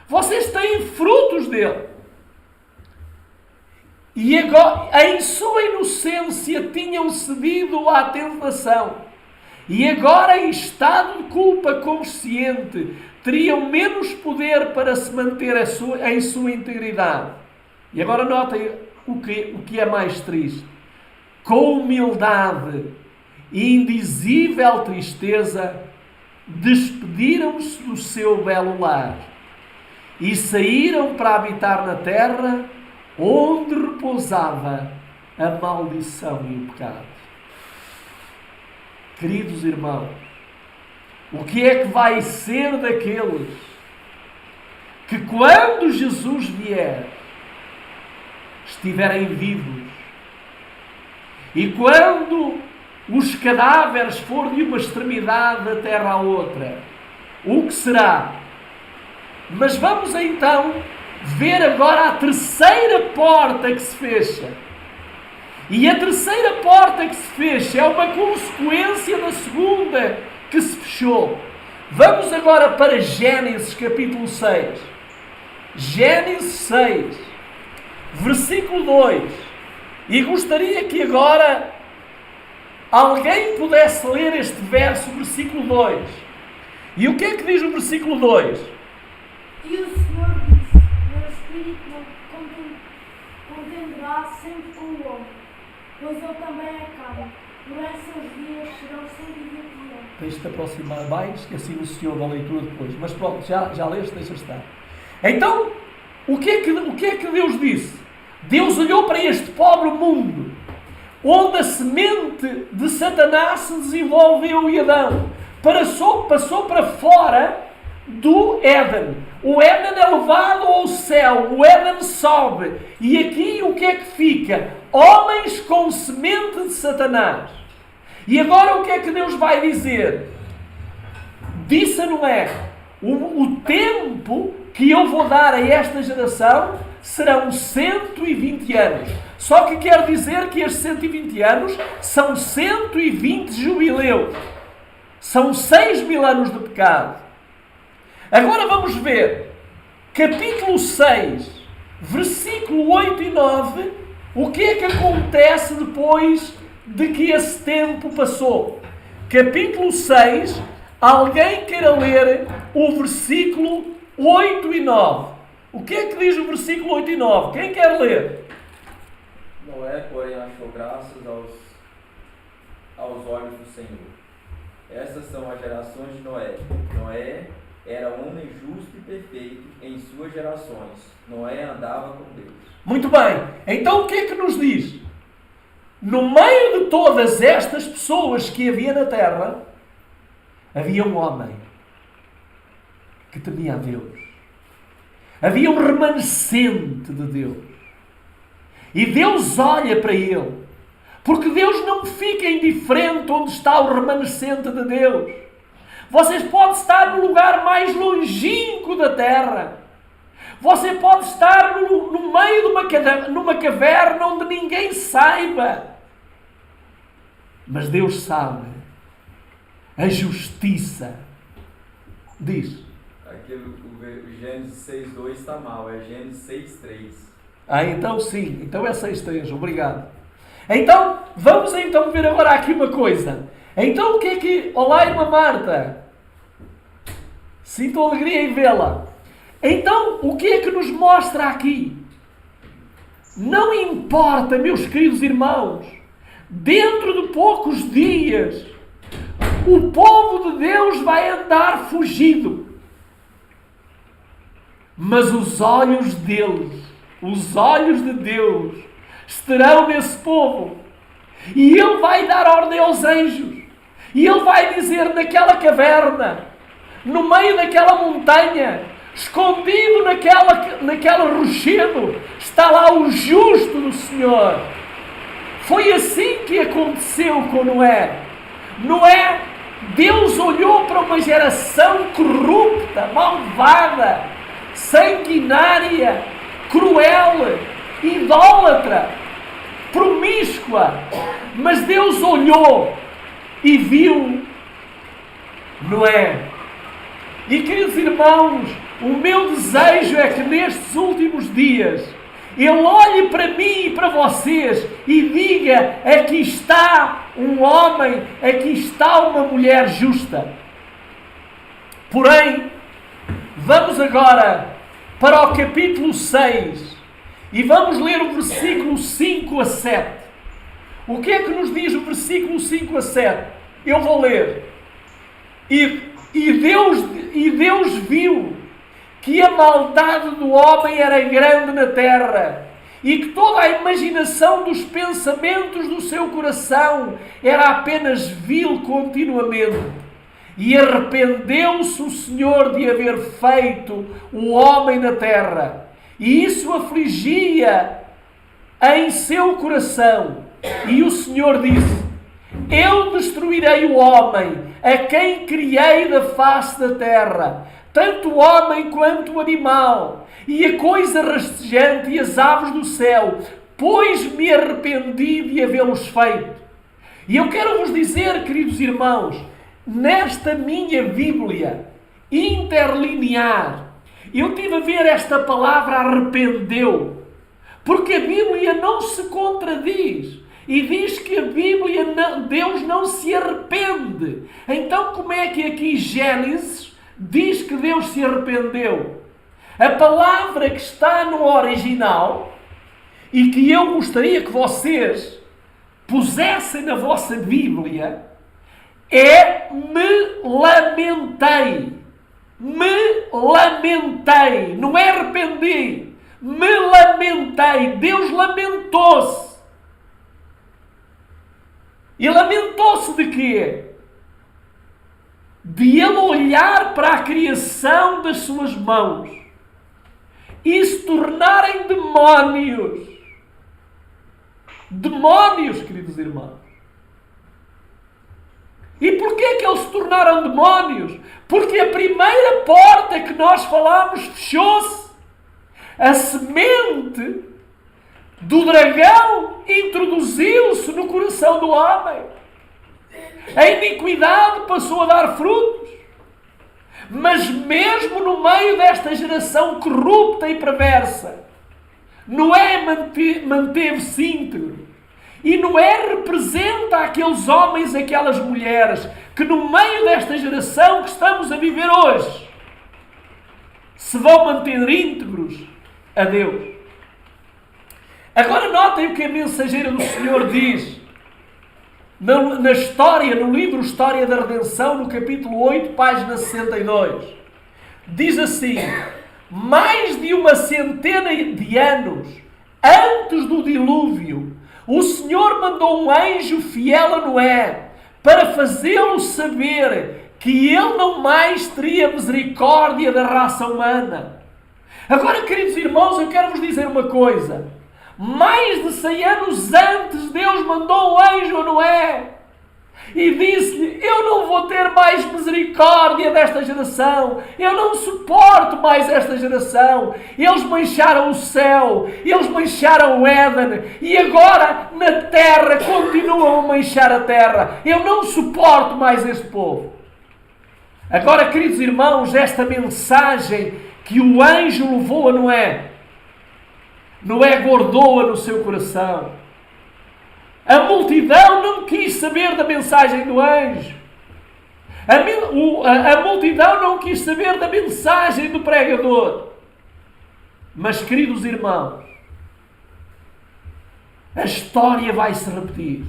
Vocês têm frutos dele. E agora, em sua inocência, tinham cedido à tentação. E agora, em estado de culpa consciente, teriam menos poder para se manter em sua integridade. E agora notem o que é mais triste. Com humildade e indizível tristeza, despediram-se do seu belo lar e saíram para habitar na terra onde repousava a maldição e o pecado. Queridos irmãos, o que é que vai ser daqueles que, quando Jesus vier, estiverem vivos, e quando os cadáveres forem de uma extremidade da terra à outra? O que será? Mas vamos então ver agora a terceira porta que se fecha. E a terceira porta que se fecha é uma consequência da segunda que se fechou. Vamos agora para Gênesis capítulo 6. Gênesis 6, versículo 2. E gostaria que agora alguém pudesse ler este verso, versículo 2. E o que é que diz o versículo 2? E o Senhor disse: Meu espírito contenderá sempre com o homem, pois ele também é carne, porém seus dias serão 120 anos. Tens de te aproximar mais, que assim o Senhor da leitura depois. Mas pronto, já leste, deixa estar. Então, o que é que Deus disse? Deus olhou para este pobre mundo, onde a semente de Satanás se desenvolveu em Adão. Passou para fora do Éden. O Éden é levado ao céu, o Éden sobe. E aqui o que é que fica? Homens com semente de Satanás. E agora o que é que Deus vai dizer? Disse a Noé: o tempo que eu vou dar a esta geração serão 120 anos. Só que quer dizer que estes 120 anos são 120 jubileus. São 6.000 anos de pecado. Agora vamos ver, capítulo 6, versículo 8 e 9, o que é que acontece depois de que esse tempo passou. Capítulo 6, alguém queira ler o versículo 8 e 9. O que é que diz o versículo 8 e 9? Quem quer ler? Noé, porém, achou graças aos olhos do Senhor. Essas são as gerações de Noé. Noé era homem justo e perfeito em suas gerações. Noé andava com Deus. Muito bem. Então o que é que nos diz? No meio de todas estas pessoas que havia na terra, havia um homem que temia a Deus. Havia um remanescente de Deus. E Deus olha para ele. Porque Deus não fica indiferente onde está o remanescente de Deus. Vocês podem estar no lugar mais longínquo da terra. Você pode estar no meio de numa caverna onde ninguém saiba. Mas Deus sabe. A justiça. Diz. Aquele, o Gênesis 6.2 está mal, é Gênesis 6.3. Então sim, então é 6.3, obrigado. Então, vamos então ver agora aqui uma coisa. Então o que é que... Olá, irmã Marta. Sinto alegria em vê-la. Então, o que é que nos mostra aqui? Não importa, meus queridos irmãos, dentro de poucos dias, o povo de Deus vai andar fugido. Mas os olhos deles, os olhos de Deus, estarão nesse povo. E Ele vai dar ordem aos anjos. E Ele vai dizer naquela caverna, no meio daquela montanha, escondido naquela rochedo, está lá o justo do Senhor. Foi assim que aconteceu com Noé. Noé, Deus olhou para uma geração corrupta, malvada, sanguinária, cruel, idólatra, promíscua. Mas Deus olhou e viu Noé. E queridos irmãos, o meu desejo é que nestes últimos dias Ele olhe para mim e para vocês e diga: aqui está um homem, aqui está uma mulher justa. Porém, vamos agora para o capítulo 6 e vamos ler o versículo 5 a 7. O que é que nos diz o versículo 5 a 7? Eu vou ler. E Deus viu que a maldade do homem era grande na terra e que toda a imaginação dos pensamentos do seu coração era apenas vil continuamente. E arrependeu-se o Senhor de haver feito o homem na terra, e isso afligia em seu coração. E o Senhor disse: eu destruirei o homem, a quem criei da face da terra, tanto o homem quanto o animal, e a coisa rastejante e as aves do céu, pois me arrependi de havê-los feito. E eu quero vos dizer, queridos irmãos, nesta minha Bíblia interlinear, eu estive a ver esta palavra arrependeu, porque a Bíblia não se contradiz e diz que a Bíblia, Deus não se arrepende. Então como é que aqui Gênesis diz que Deus se arrependeu? A palavra que está no original e que eu gostaria que vocês pusessem na vossa Bíblia é me lamentei. Me lamentei. Não é arrependi. Me lamentei. Deus lamentou-se. E lamentou-se de quê? De ele olhar para a criação das suas mãos e se tornarem demónios. Demónios, queridos irmãos. E porquê que eles se tornaram demónios? Porque a primeira porta que nós falámos fechou-se. A semente do dragão introduziu-se no coração do homem. A iniquidade passou a dar frutos. Mas mesmo no meio desta geração corrupta e perversa, Noé manteve-se íntegro. E Noé representa aqueles homens, aquelas mulheres, que no meio desta geração que estamos a viver hoje, se vão manter íntegros a Deus. Agora notem o que a mensageira do Senhor diz na história, no livro História da Redenção, no capítulo 8, página 62. Diz assim: mais de 100 de anos antes do dilúvio, o Senhor mandou um anjo fiel a Noé para fazê-lo saber que ele não mais teria misericórdia da raça humana. Agora, queridos irmãos, eu quero vos dizer uma coisa. Mais de 100 anos antes, Deus mandou um anjo a Noé e disse-lhe: eu não vou ter mais misericórdia desta geração, eu não suporto mais esta geração. Eles mancharam o céu, eles mancharam o Éden e agora na terra continuam a manchar a terra. Eu não suporto mais este povo. Agora, queridos irmãos, esta mensagem que o anjo levou a Noé, Noé guardou-a no seu coração. A multidão não quis saber da mensagem do anjo. A multidão não quis saber da mensagem do pregador. Mas, queridos irmãos, a história vai se repetir.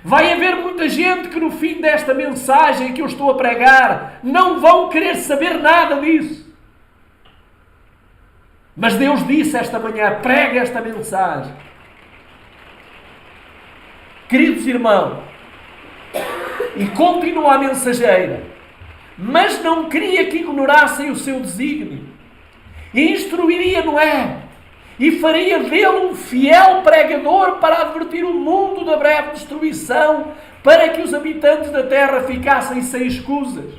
Vai haver muita gente que no fim desta mensagem que eu estou a pregar não vão querer saber nada disso. Mas Deus disse esta manhã: prega esta mensagem. Queridos irmãos, e continua a mensageira, mas não queria que ignorassem o seu desígnio. E instruiria Noé, e faria dele um fiel pregador para advertir o mundo da breve destruição, para que os habitantes da terra ficassem sem escusas.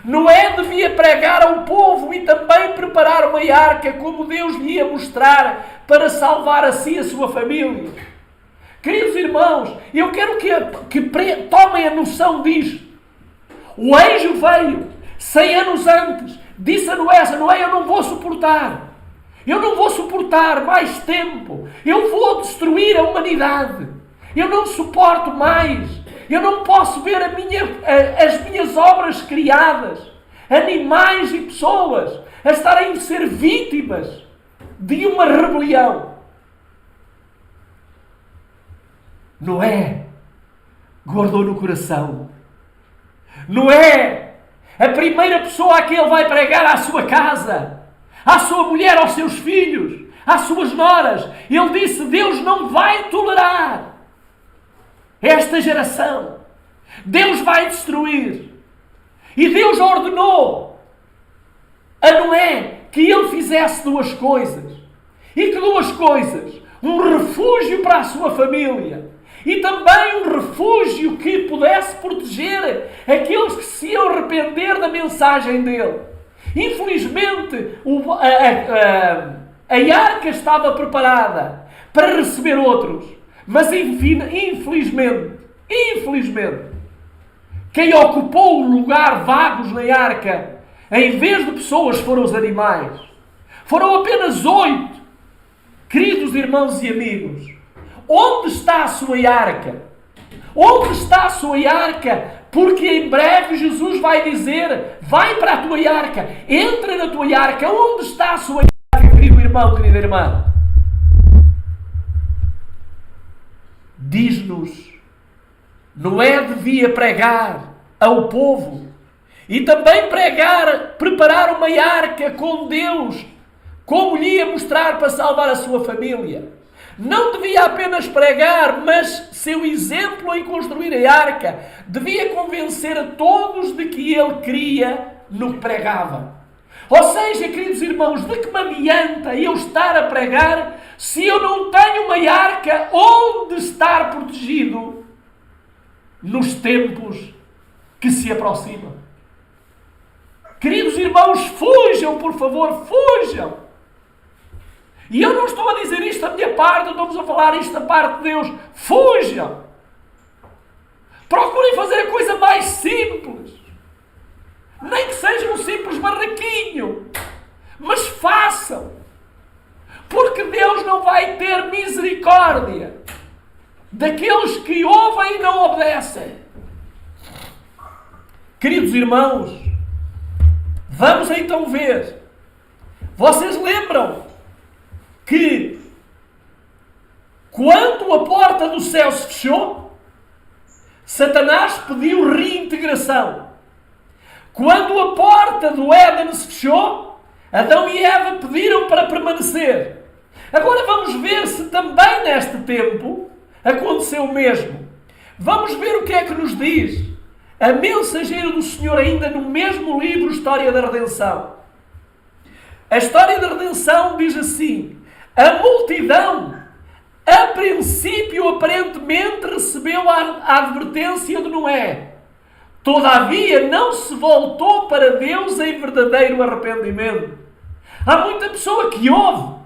Noé devia pregar ao povo e também preparar uma arca, como Deus lhe ia mostrar, para salvar a si e a sua família. Queridos irmãos, eu quero que tomem a noção disto. O anjo veio 100 anos antes, disse a Noé: eu não vou suportar. Eu não vou suportar mais tempo. Eu vou destruir a humanidade. Eu não suporto mais. Eu não posso ver as minhas obras criadas, animais e pessoas, a estarem a ser vítimas de uma rebelião. Noé guardou no coração. Noé, a primeira pessoa a que ele vai pregar à sua casa, à sua mulher, aos seus filhos, às suas noras, ele disse: Deus não vai tolerar esta geração. Deus vai destruir. E Deus ordenou a Noé que ele fizesse duas coisas. E que duas coisas? Um refúgio para a sua família e também um refúgio que pudesse proteger aqueles que se iam arrepender da mensagem dele. Infelizmente, a arca estava preparada para receber outros, mas infelizmente, quem ocupou o lugar vagos na arca Em vez de pessoas, foram os animais. Foram apenas 8. Queridos irmãos e amigos, onde está a sua arca? Onde está a sua arca? Porque em breve Jesus vai dizer, vai para a tua arca, entra na tua arca. Onde está a sua arca, querido irmão, querida irmã? Diz-nos, Noé devia pregar ao povo e também preparar uma arca com Deus, como lhe ia mostrar para salvar a sua família. Não devia apenas pregar, mas seu exemplo em construir a arca devia convencer a todos de que ele cria no que pregava. Ou seja, queridos irmãos, de que me adianta eu estar a pregar se eu não tenho uma arca onde estar protegido nos tempos que se aproximam? Queridos irmãos, fujam, por favor, fujam. E eu não estou a dizer isto da minha parte, estamos a falar isto da parte de Deus. Fujam. Procurem fazer a coisa mais simples. Nem que seja um simples barraquinho. Mas façam. Porque Deus não vai ter misericórdia daqueles que ouvem e não obedecem. Queridos irmãos, vamos então ver. Vocês lembram que quando a porta do céu se fechou, Satanás pediu reintegração. Quando a porta do Éden se fechou, Adão e Eva pediram para permanecer. Agora vamos ver se também neste tempo aconteceu o mesmo. Vamos ver o que é que nos diz a mensageira do Senhor ainda no mesmo livro, História da Redenção. A História da Redenção diz assim: a multidão, a princípio, aparentemente recebeu a advertência de Noé. Todavia, não se voltou para Deus em verdadeiro arrependimento. Há muita pessoa que ouve.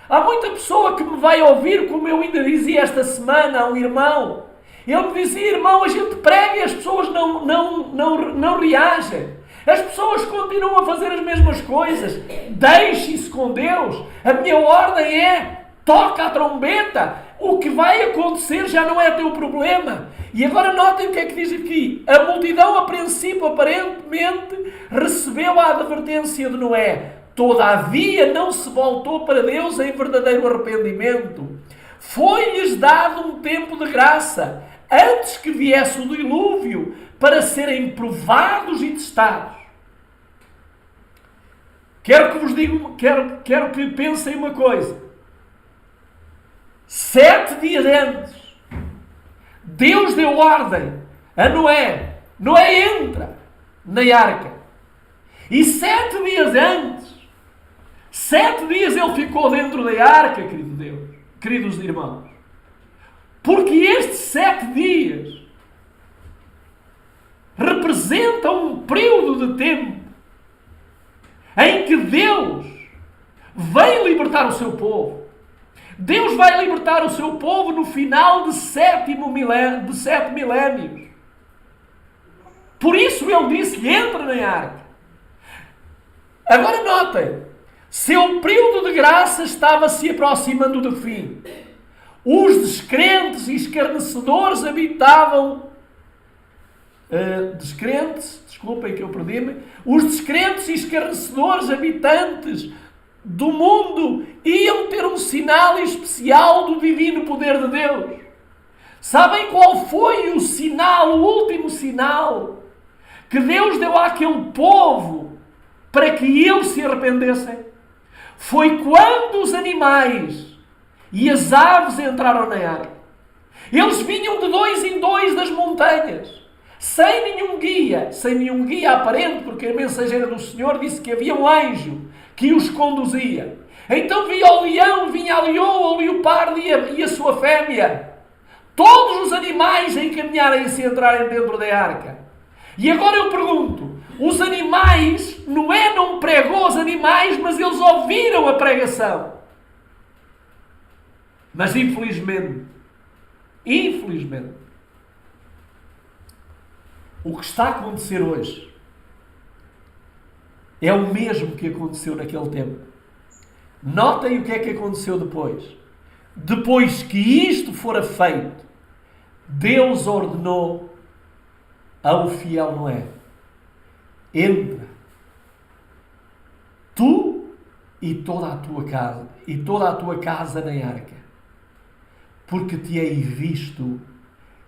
Há muita pessoa que me vai ouvir, como eu ainda dizia esta semana a um irmão. Ele me dizia: irmão, a gente prega e as pessoas não reagem. As pessoas continuam a fazer as mesmas coisas. Deixe-se com Deus. A minha ordem é: toca a trombeta. O que vai acontecer já não é teu problema. E agora notem o que é que diz aqui. A multidão, a princípio, aparentemente, recebeu a advertência de Noé. Todavia não se voltou para Deus em verdadeiro arrependimento. Foi-lhes dado um tempo de graça, antes que viesse o dilúvio, para serem provados e testados. Quero que vos diga, quero que pensem uma coisa. 7 dias antes, Deus deu ordem a Noé. Noé entra na arca. E 7 dias antes, 7 dias ele ficou dentro da arca, querido Deus, queridos irmãos. Porque estes 7 dias representam um período de tempo em que Deus vem libertar o seu povo. Deus vai libertar o seu povo no final de 7 milénios. Por isso ele disse: entra na arca. Agora notem, seu período de graça estava se aproximando do fim. Os descrentes e escarnecedores habitavam... desculpem que eu perdi-me. Os descrentes e escarnecedores habitantes do mundo iam ter um sinal especial do divino poder de Deus. Sabem qual foi o sinal, o último sinal que Deus deu àquele povo para que eles se arrependessem? Foi quando os animais e as aves entraram na arca. Eles vinham de 2 em 2 das montanhas, sem nenhum guia aparente, porque a mensageira do Senhor disse que havia um anjo que os conduzia. Então vinha o leão, vinha a leoa, o leopardo e a sua fêmea. Todos os animais a encaminharem-se a entrarem dentro da arca. E agora eu pergunto, os animais, Noé não pregou os animais, mas eles ouviram a pregação. Mas infelizmente, o que está a acontecer hoje é o mesmo que aconteceu naquele tempo. Notem o que é que aconteceu depois. Depois que isto fora feito, Deus ordenou ao fiel Noé: entra, tu e toda a tua casa na arca, porque te hei visto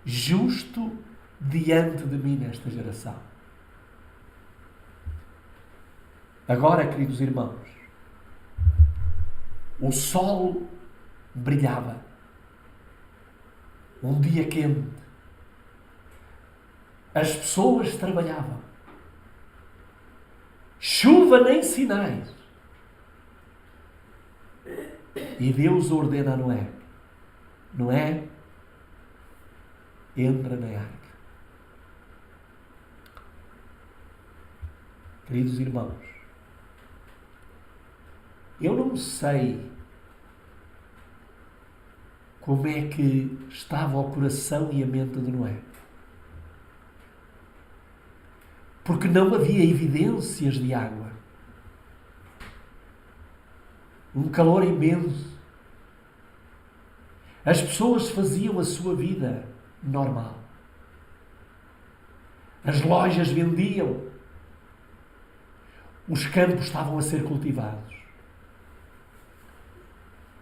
justo diante de mim nesta geração. Agora, queridos irmãos, o sol brilhava. Um dia quente. As pessoas trabalhavam. Chuva nem sinais. E Deus ordena a Noé: Noé, entra na arca. Queridos irmãos, eu não sei como é que estava o coração e a mente de Noé. Porque não havia evidências de água. Um calor imenso. As pessoas faziam a sua vida normal. As lojas vendiam. Os campos estavam a ser cultivados.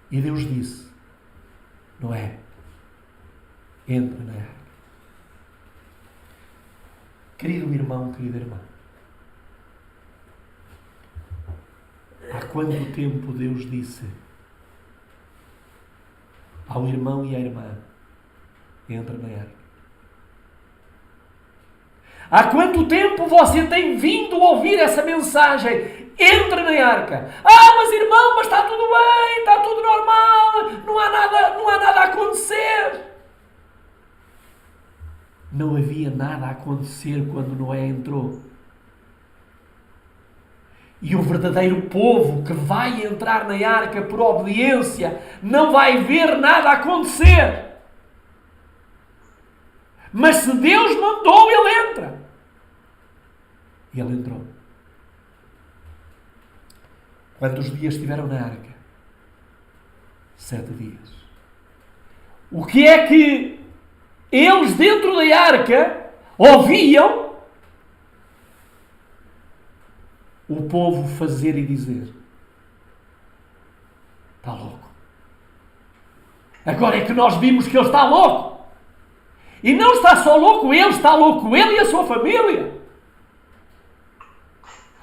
E Deus disse: Noé, entra na arca. Querido irmão, querida irmã, há quanto tempo Deus disse ao irmão e à irmã: entra na arca? Há quanto tempo você tem vindo ouvir essa mensagem? Entra na arca. Ah, mas irmão, mas está tudo bem, está tudo normal, não há nada a acontecer. Não havia nada a acontecer quando Noé entrou. E o verdadeiro povo que vai entrar na arca por obediência não vai ver nada a acontecer. Mas se Deus mandou, ele entra. E ele entrou. Quantos dias estiveram na arca? 7 dias. O que é que eles dentro da arca ouviam o povo fazer e dizer? Está louco. Agora é que nós vimos que ele está louco. E não está só louco ele, está louco ele e a sua família.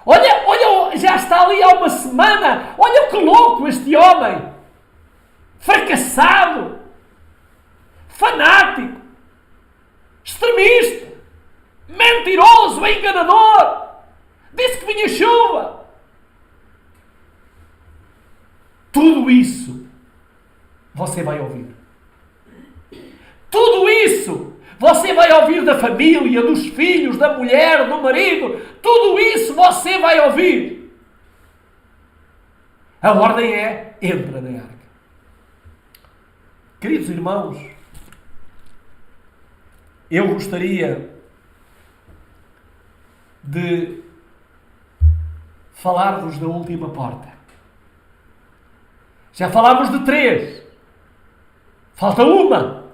Olha, já está ali há uma semana. Olha que louco este homem. Fracassado. Fanático. Extremista. Mentiroso, enganador. Disse que vinha chuva. Tudo isso você vai ouvir. Tudo isso você vai ouvir da família, dos filhos, da mulher, do marido. Tudo isso você vai ouvir. A ordem é: entra na arca. Queridos irmãos, eu gostaria de falar-vos da última porta. Já falámos de 3. Falta uma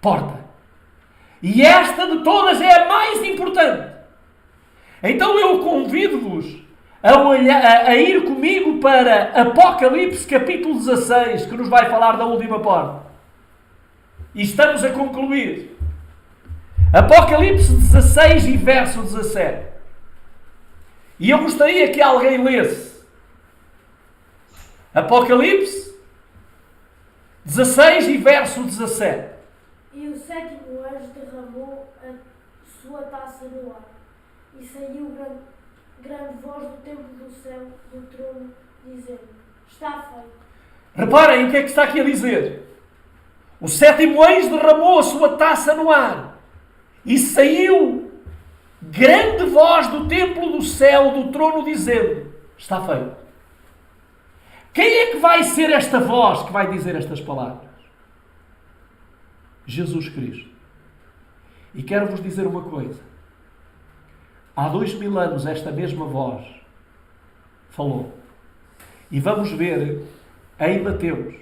porta. E esta de todas é a mais importante. Então eu convido-vos a ir comigo para Apocalipse capítulo 16, que nos vai falar da última porta. E estamos a concluir. Apocalipse 16 e verso 17. E eu gostaria que alguém lesse. Apocalipse 16 e verso 17. E o 7º anjo derramou a sua taça no ar, e saiu grande voz do templo do céu, do trono, dizendo: está feito. Reparem o que é que está aqui a dizer. O 7º anjo derramou a sua taça no ar, e saiu grande voz do templo do céu, do trono, dizendo: está feito. Quem é que vai ser esta voz que vai dizer estas palavras? Jesus Cristo. E quero-vos dizer uma coisa. Há 2000 anos esta mesma voz falou. E vamos ver em Mateus,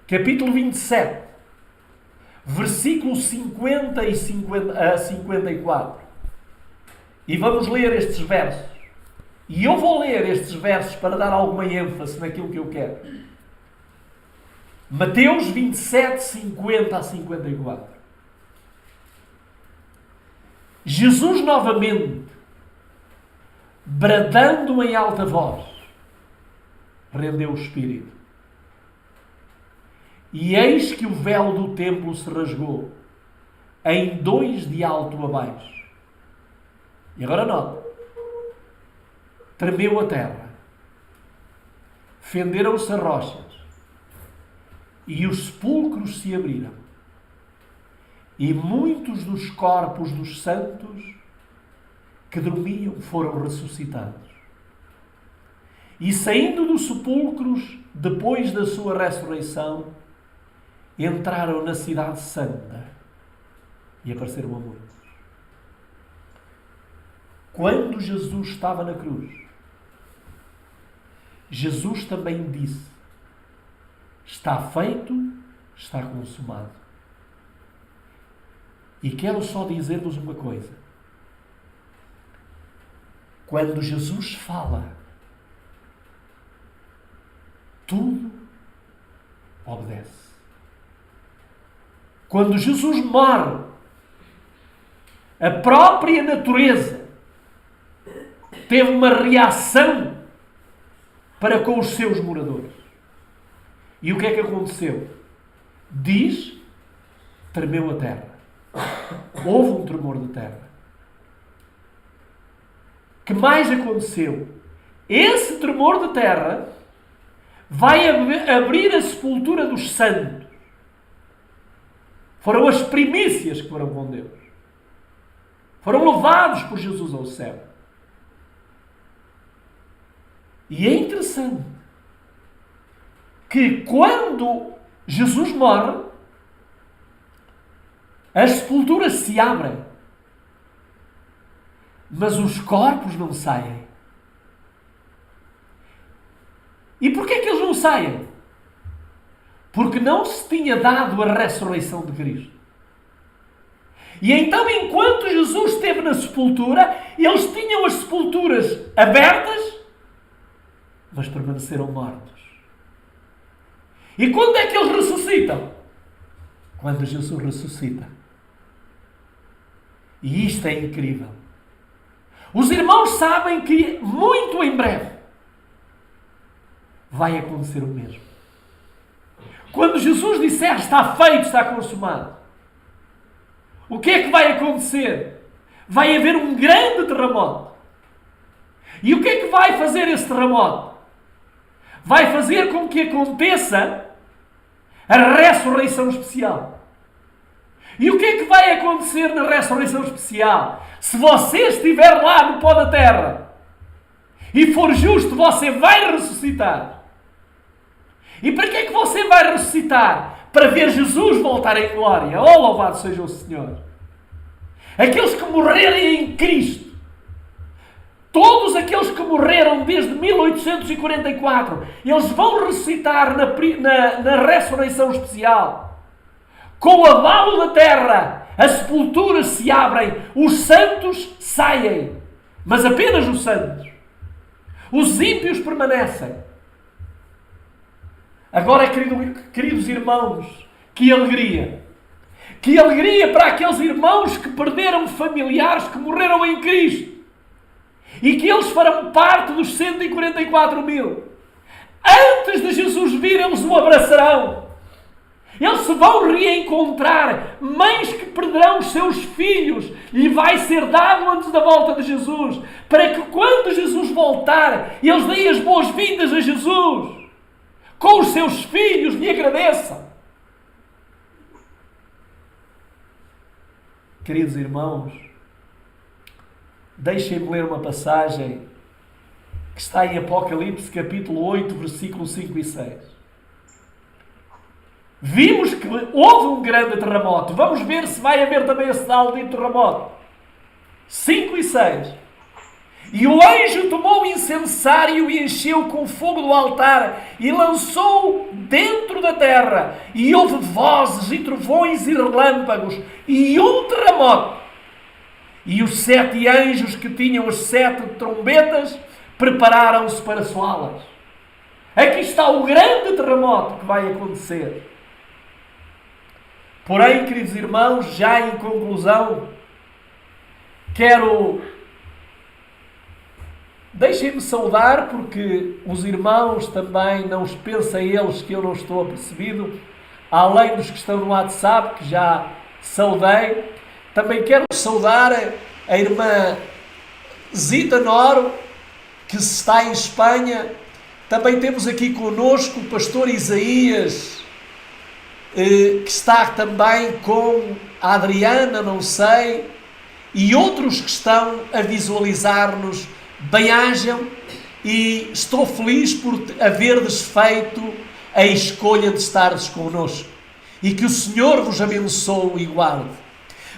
capítulo 27, versículos 50 a 54. E vamos ler estes versos. E eu vou ler estes versos para dar alguma ênfase naquilo que eu quero. Mateus 27, 50 a 54. Jesus novamente, bradando em alta voz, rendeu o espírito. E eis que o véu do templo se rasgou em 2 de alto a baixo. E agora nota. Tremeu a terra. Fenderam-se as rochas. E os sepulcros se abriram. E muitos dos corpos dos santos que dormiam foram ressuscitados. E saindo dos sepulcros, depois da sua ressurreição, entraram na cidade santa e apareceram a muitos. Quando Jesus estava na cruz, Jesus também disse: está feito, está consumado. E quero só dizer-vos uma coisa. Quando Jesus fala, tudo obedece. Quando Jesus morre, a própria natureza teve uma reação para com os seus moradores. E o que é que aconteceu? Diz, tremeu a terra. Houve um tremor de terra. Que mais aconteceu? Esse tremor de terra vai abrir a sepultura dos santos. Foram as primícias que foram com Deus. Foram levados por Jesus ao céu. E é interessante que quando Jesus morre, as sepulturas se abrem, mas os corpos não saem. E porquê que eles não saem? Porque não se tinha dado a ressurreição de Cristo. E então, enquanto Jesus esteve na sepultura, eles tinham as sepulturas abertas, mas permaneceram mortos. E quando é que eles ressuscitam? Quando Jesus ressuscita. E isto é incrível. Os irmãos sabem que muito em breve vai acontecer o mesmo. Quando Jesus disser está feito, está consumado, o que é que vai acontecer? Vai haver um grande terremoto. E o que é que vai fazer esse terremoto? Vai fazer com que aconteça a ressurreição especial. E o que é que vai acontecer na ressurreição especial? Se você estiver lá no pó da terra e for justo, você vai ressuscitar. E para que é que você vai ressuscitar? Para ver Jesus voltar em glória. Oh, louvado seja o Senhor! Aqueles que morrerem em Cristo, todos aqueles que morreram desde 1844, eles vão ressuscitar na ressurreição especial. Com o abalo da terra, as sepulturas se abrem, os santos saem, mas apenas os santos. Os ímpios permanecem. Agora, queridos irmãos, que alegria! Que alegria para aqueles irmãos que perderam familiares, que morreram em Cristo. E que eles farão parte dos 144 mil. Antes de Jesus vir, eles o abraçarão. Eles se vão reencontrar. Mães que perderão os seus filhos, lhe vai ser dado antes da volta de Jesus, para que quando Jesus voltar, eles deem as boas-vindas a Jesus, com os seus filhos lhe agradeçam. Queridos irmãos, deixem-me ler uma passagem que está em Apocalipse, capítulo 8, versículos 5 e 6. Vimos que houve um grande terremoto. Vamos ver se vai haver também esse tal de terremoto. 5 e 6. E o anjo tomou o incensário e encheu com fogo do altar e lançou dentro da terra. E houve vozes e trovões e relâmpagos e um terremoto. E os 7 anjos que tinham as 7 trombetas prepararam-se para soá-las. Aqui está o grande terremoto que vai acontecer. Porém, queridos irmãos, já em conclusão, deixem-me saudar, porque os irmãos também, não pensem eles que eu não estou apercebido, além dos que estão no WhatsApp, que já saudei, também quero saudar a irmã Zita Noro, que está em Espanha. Também temos aqui conosco o pastor Isaías, que está também com a Adriana, não sei, e outros que estão a visualizar-nos. Bem-ajam, e estou feliz por haverdes feito a escolha de estares connosco, e que o Senhor vos abençoe e guarde.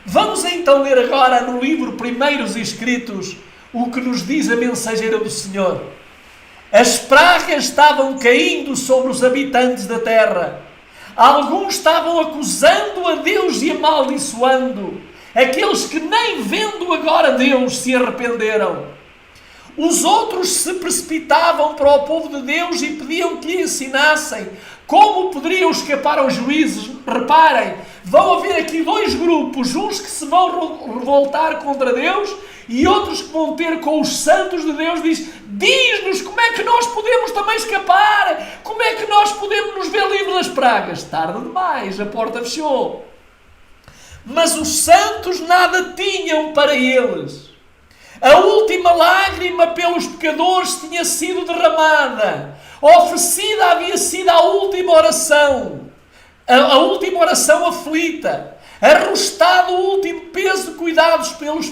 Vamos então ler agora no livro Primeiros Escritos o que nos diz a mensageira do Senhor. As pragas estavam caindo sobre os habitantes da terra. Alguns estavam acusando a Deus e amaldiçoando aqueles que nem vendo agora Deus se arrependeram. Os outros se precipitavam para o povo de Deus e pediam que lhe ensinassem como poderiam escapar aos juízes. Reparem, vão haver aqui 2 grupos, uns que se vão revoltar contra Deus e outros que vão ter com os santos de Deus. Diz-nos como é que nós podemos também escapar, como é que nós podemos nos ver livres das pragas. Tarde demais, a porta fechou. Mas os santos nada tinham para eles. A última lágrima pelos pecadores tinha sido derramada. Oferecida havia sido a última oração. A última oração aflita. Arrostado o último peso de cuidados pelos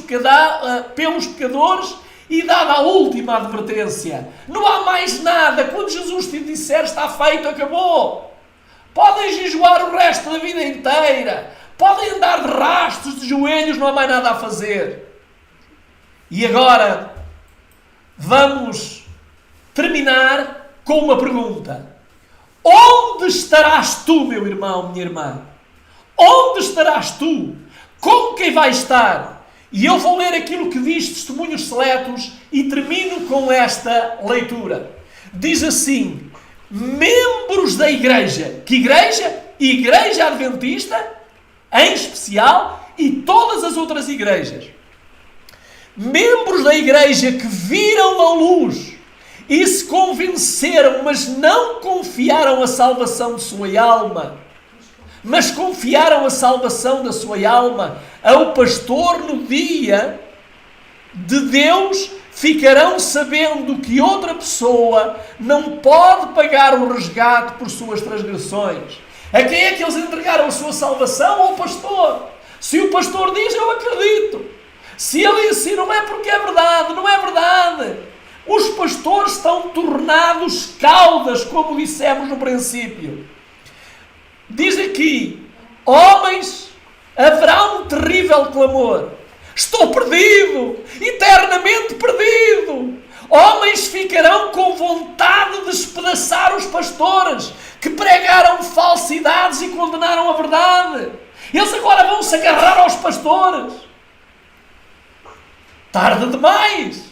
pecadores e dada a última advertência. Não há mais nada. Quando Jesus te disser está feito, acabou. Podem jejuar o resto da vida inteira. Podem andar de rastros, de joelhos, não há mais nada a fazer. E agora, vamos terminar com uma pergunta. Onde estarás tu, meu irmão, minha irmã? Onde estarás tu? Com quem vais estar? E eu vou ler aquilo que diz Testemunhos Seletos e termino com esta leitura. Diz assim: membros da igreja. Que igreja? Igreja Adventista, em especial, e todas as outras igrejas. Membros da igreja que viram a luz e se convenceram, mas não confiaram a salvação de sua alma, mas confiaram a salvação da sua alma ao pastor no dia de Deus, ficarão sabendo que outra pessoa não pode pagar o resgate por suas transgressões. A quem é que eles entregaram a sua salvação? Ao pastor. Se o pastor diz, eu acredito. Se ele ensina, não é porque é verdade, não é verdade. Os pastores estão tornados caudas, como dissemos no princípio. Diz aqui: homens, haverá um terrível clamor. Estou perdido, eternamente perdido. Homens ficarão com vontade de despedaçar os pastores que pregaram falsidades e condenaram a verdade. Eles agora vão se agarrar aos pastores. Tarde demais,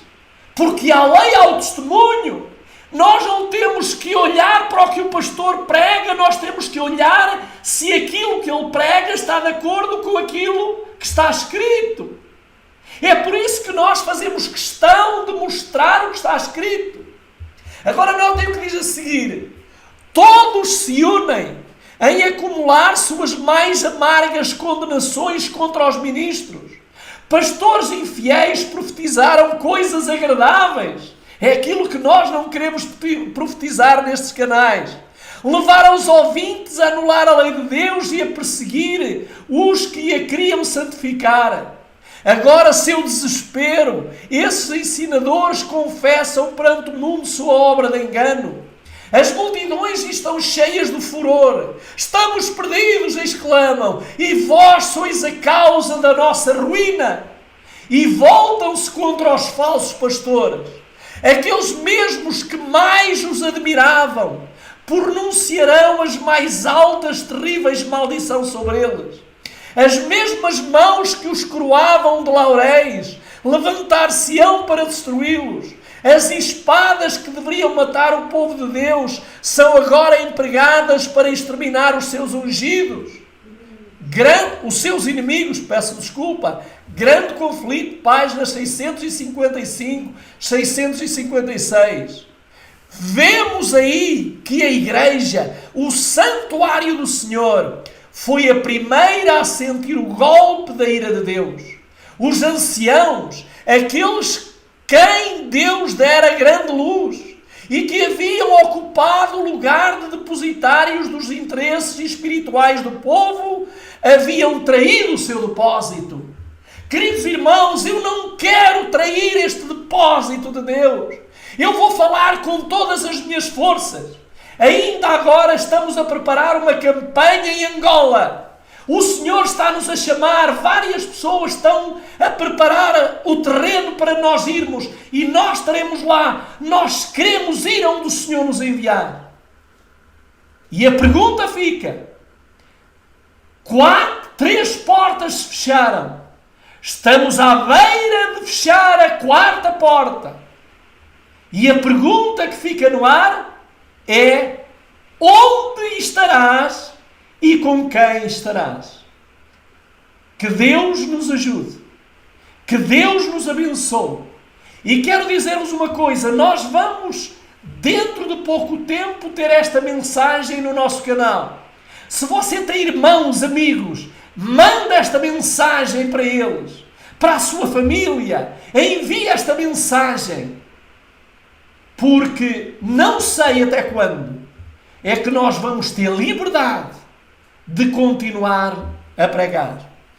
porque há lei ao testemunho. Nós não temos que olhar para o que o pastor prega, nós temos que olhar se aquilo que ele prega está de acordo com aquilo que está escrito. É por isso que nós fazemos questão de mostrar o que está escrito. Agora notem o que diz a seguir: todos se unem em acumular suas mais amargas condenações contra os ministros. Pastores infiéis profetizaram coisas agradáveis. É aquilo que nós não queremos profetizar nestes canais. Levaram os ouvintes a anular a lei de Deus e a perseguir os que a queriam santificar. Agora, seu desespero, esses ensinadores confessam perante o mundo sua obra de engano. As multidões estão cheias de furor. Estamos perdidos, exclamam, e vós sois a causa da nossa ruína. e voltam-se contra os falsos pastores. Aqueles mesmos que mais os admiravam pronunciarão as mais altas, terríveis maldição sobre eles. As mesmas mãos que os coroavam de lauréis levantar-se-ão para destruí-los. As espadas que deveriam matar o povo de Deus são agora empregadas para exterminar os seus ungidos. Os seus inimigos, peço desculpa. Grande conflito, páginas 655, 656. Vemos aí que a igreja, o santuário do Senhor, foi a primeira a sentir o golpe da ira de Deus. Os anciãos, aqueles quem Deus dera grande luz e que haviam ocupado o lugar de depositários dos interesses espirituais do povo, haviam traído o seu depósito. Queridos irmãos, eu não quero trair este depósito de Deus. Eu vou falar com todas as minhas forças. Ainda agora estamos a preparar uma campanha em Angola. O Senhor está-nos a chamar, várias pessoas estão a preparar o terreno para nós irmos e nós estaremos lá. Nós queremos ir onde o Senhor nos enviar. E a pergunta fica: 3 portas se fecharam. Estamos à beira de fechar a 4ª porta. E a pergunta que fica no ar é: onde estarás e com quem estarás? Que Deus nos ajude. Que Deus nos abençoe. E quero dizer-vos uma coisa: nós vamos, dentro de pouco tempo, ter esta mensagem no nosso canal. Se você tem irmãos, amigos, manda esta mensagem para eles, para a sua família. Envie esta mensagem. Porque não sei até quando é que nós vamos ter liberdade de continuar a pregar.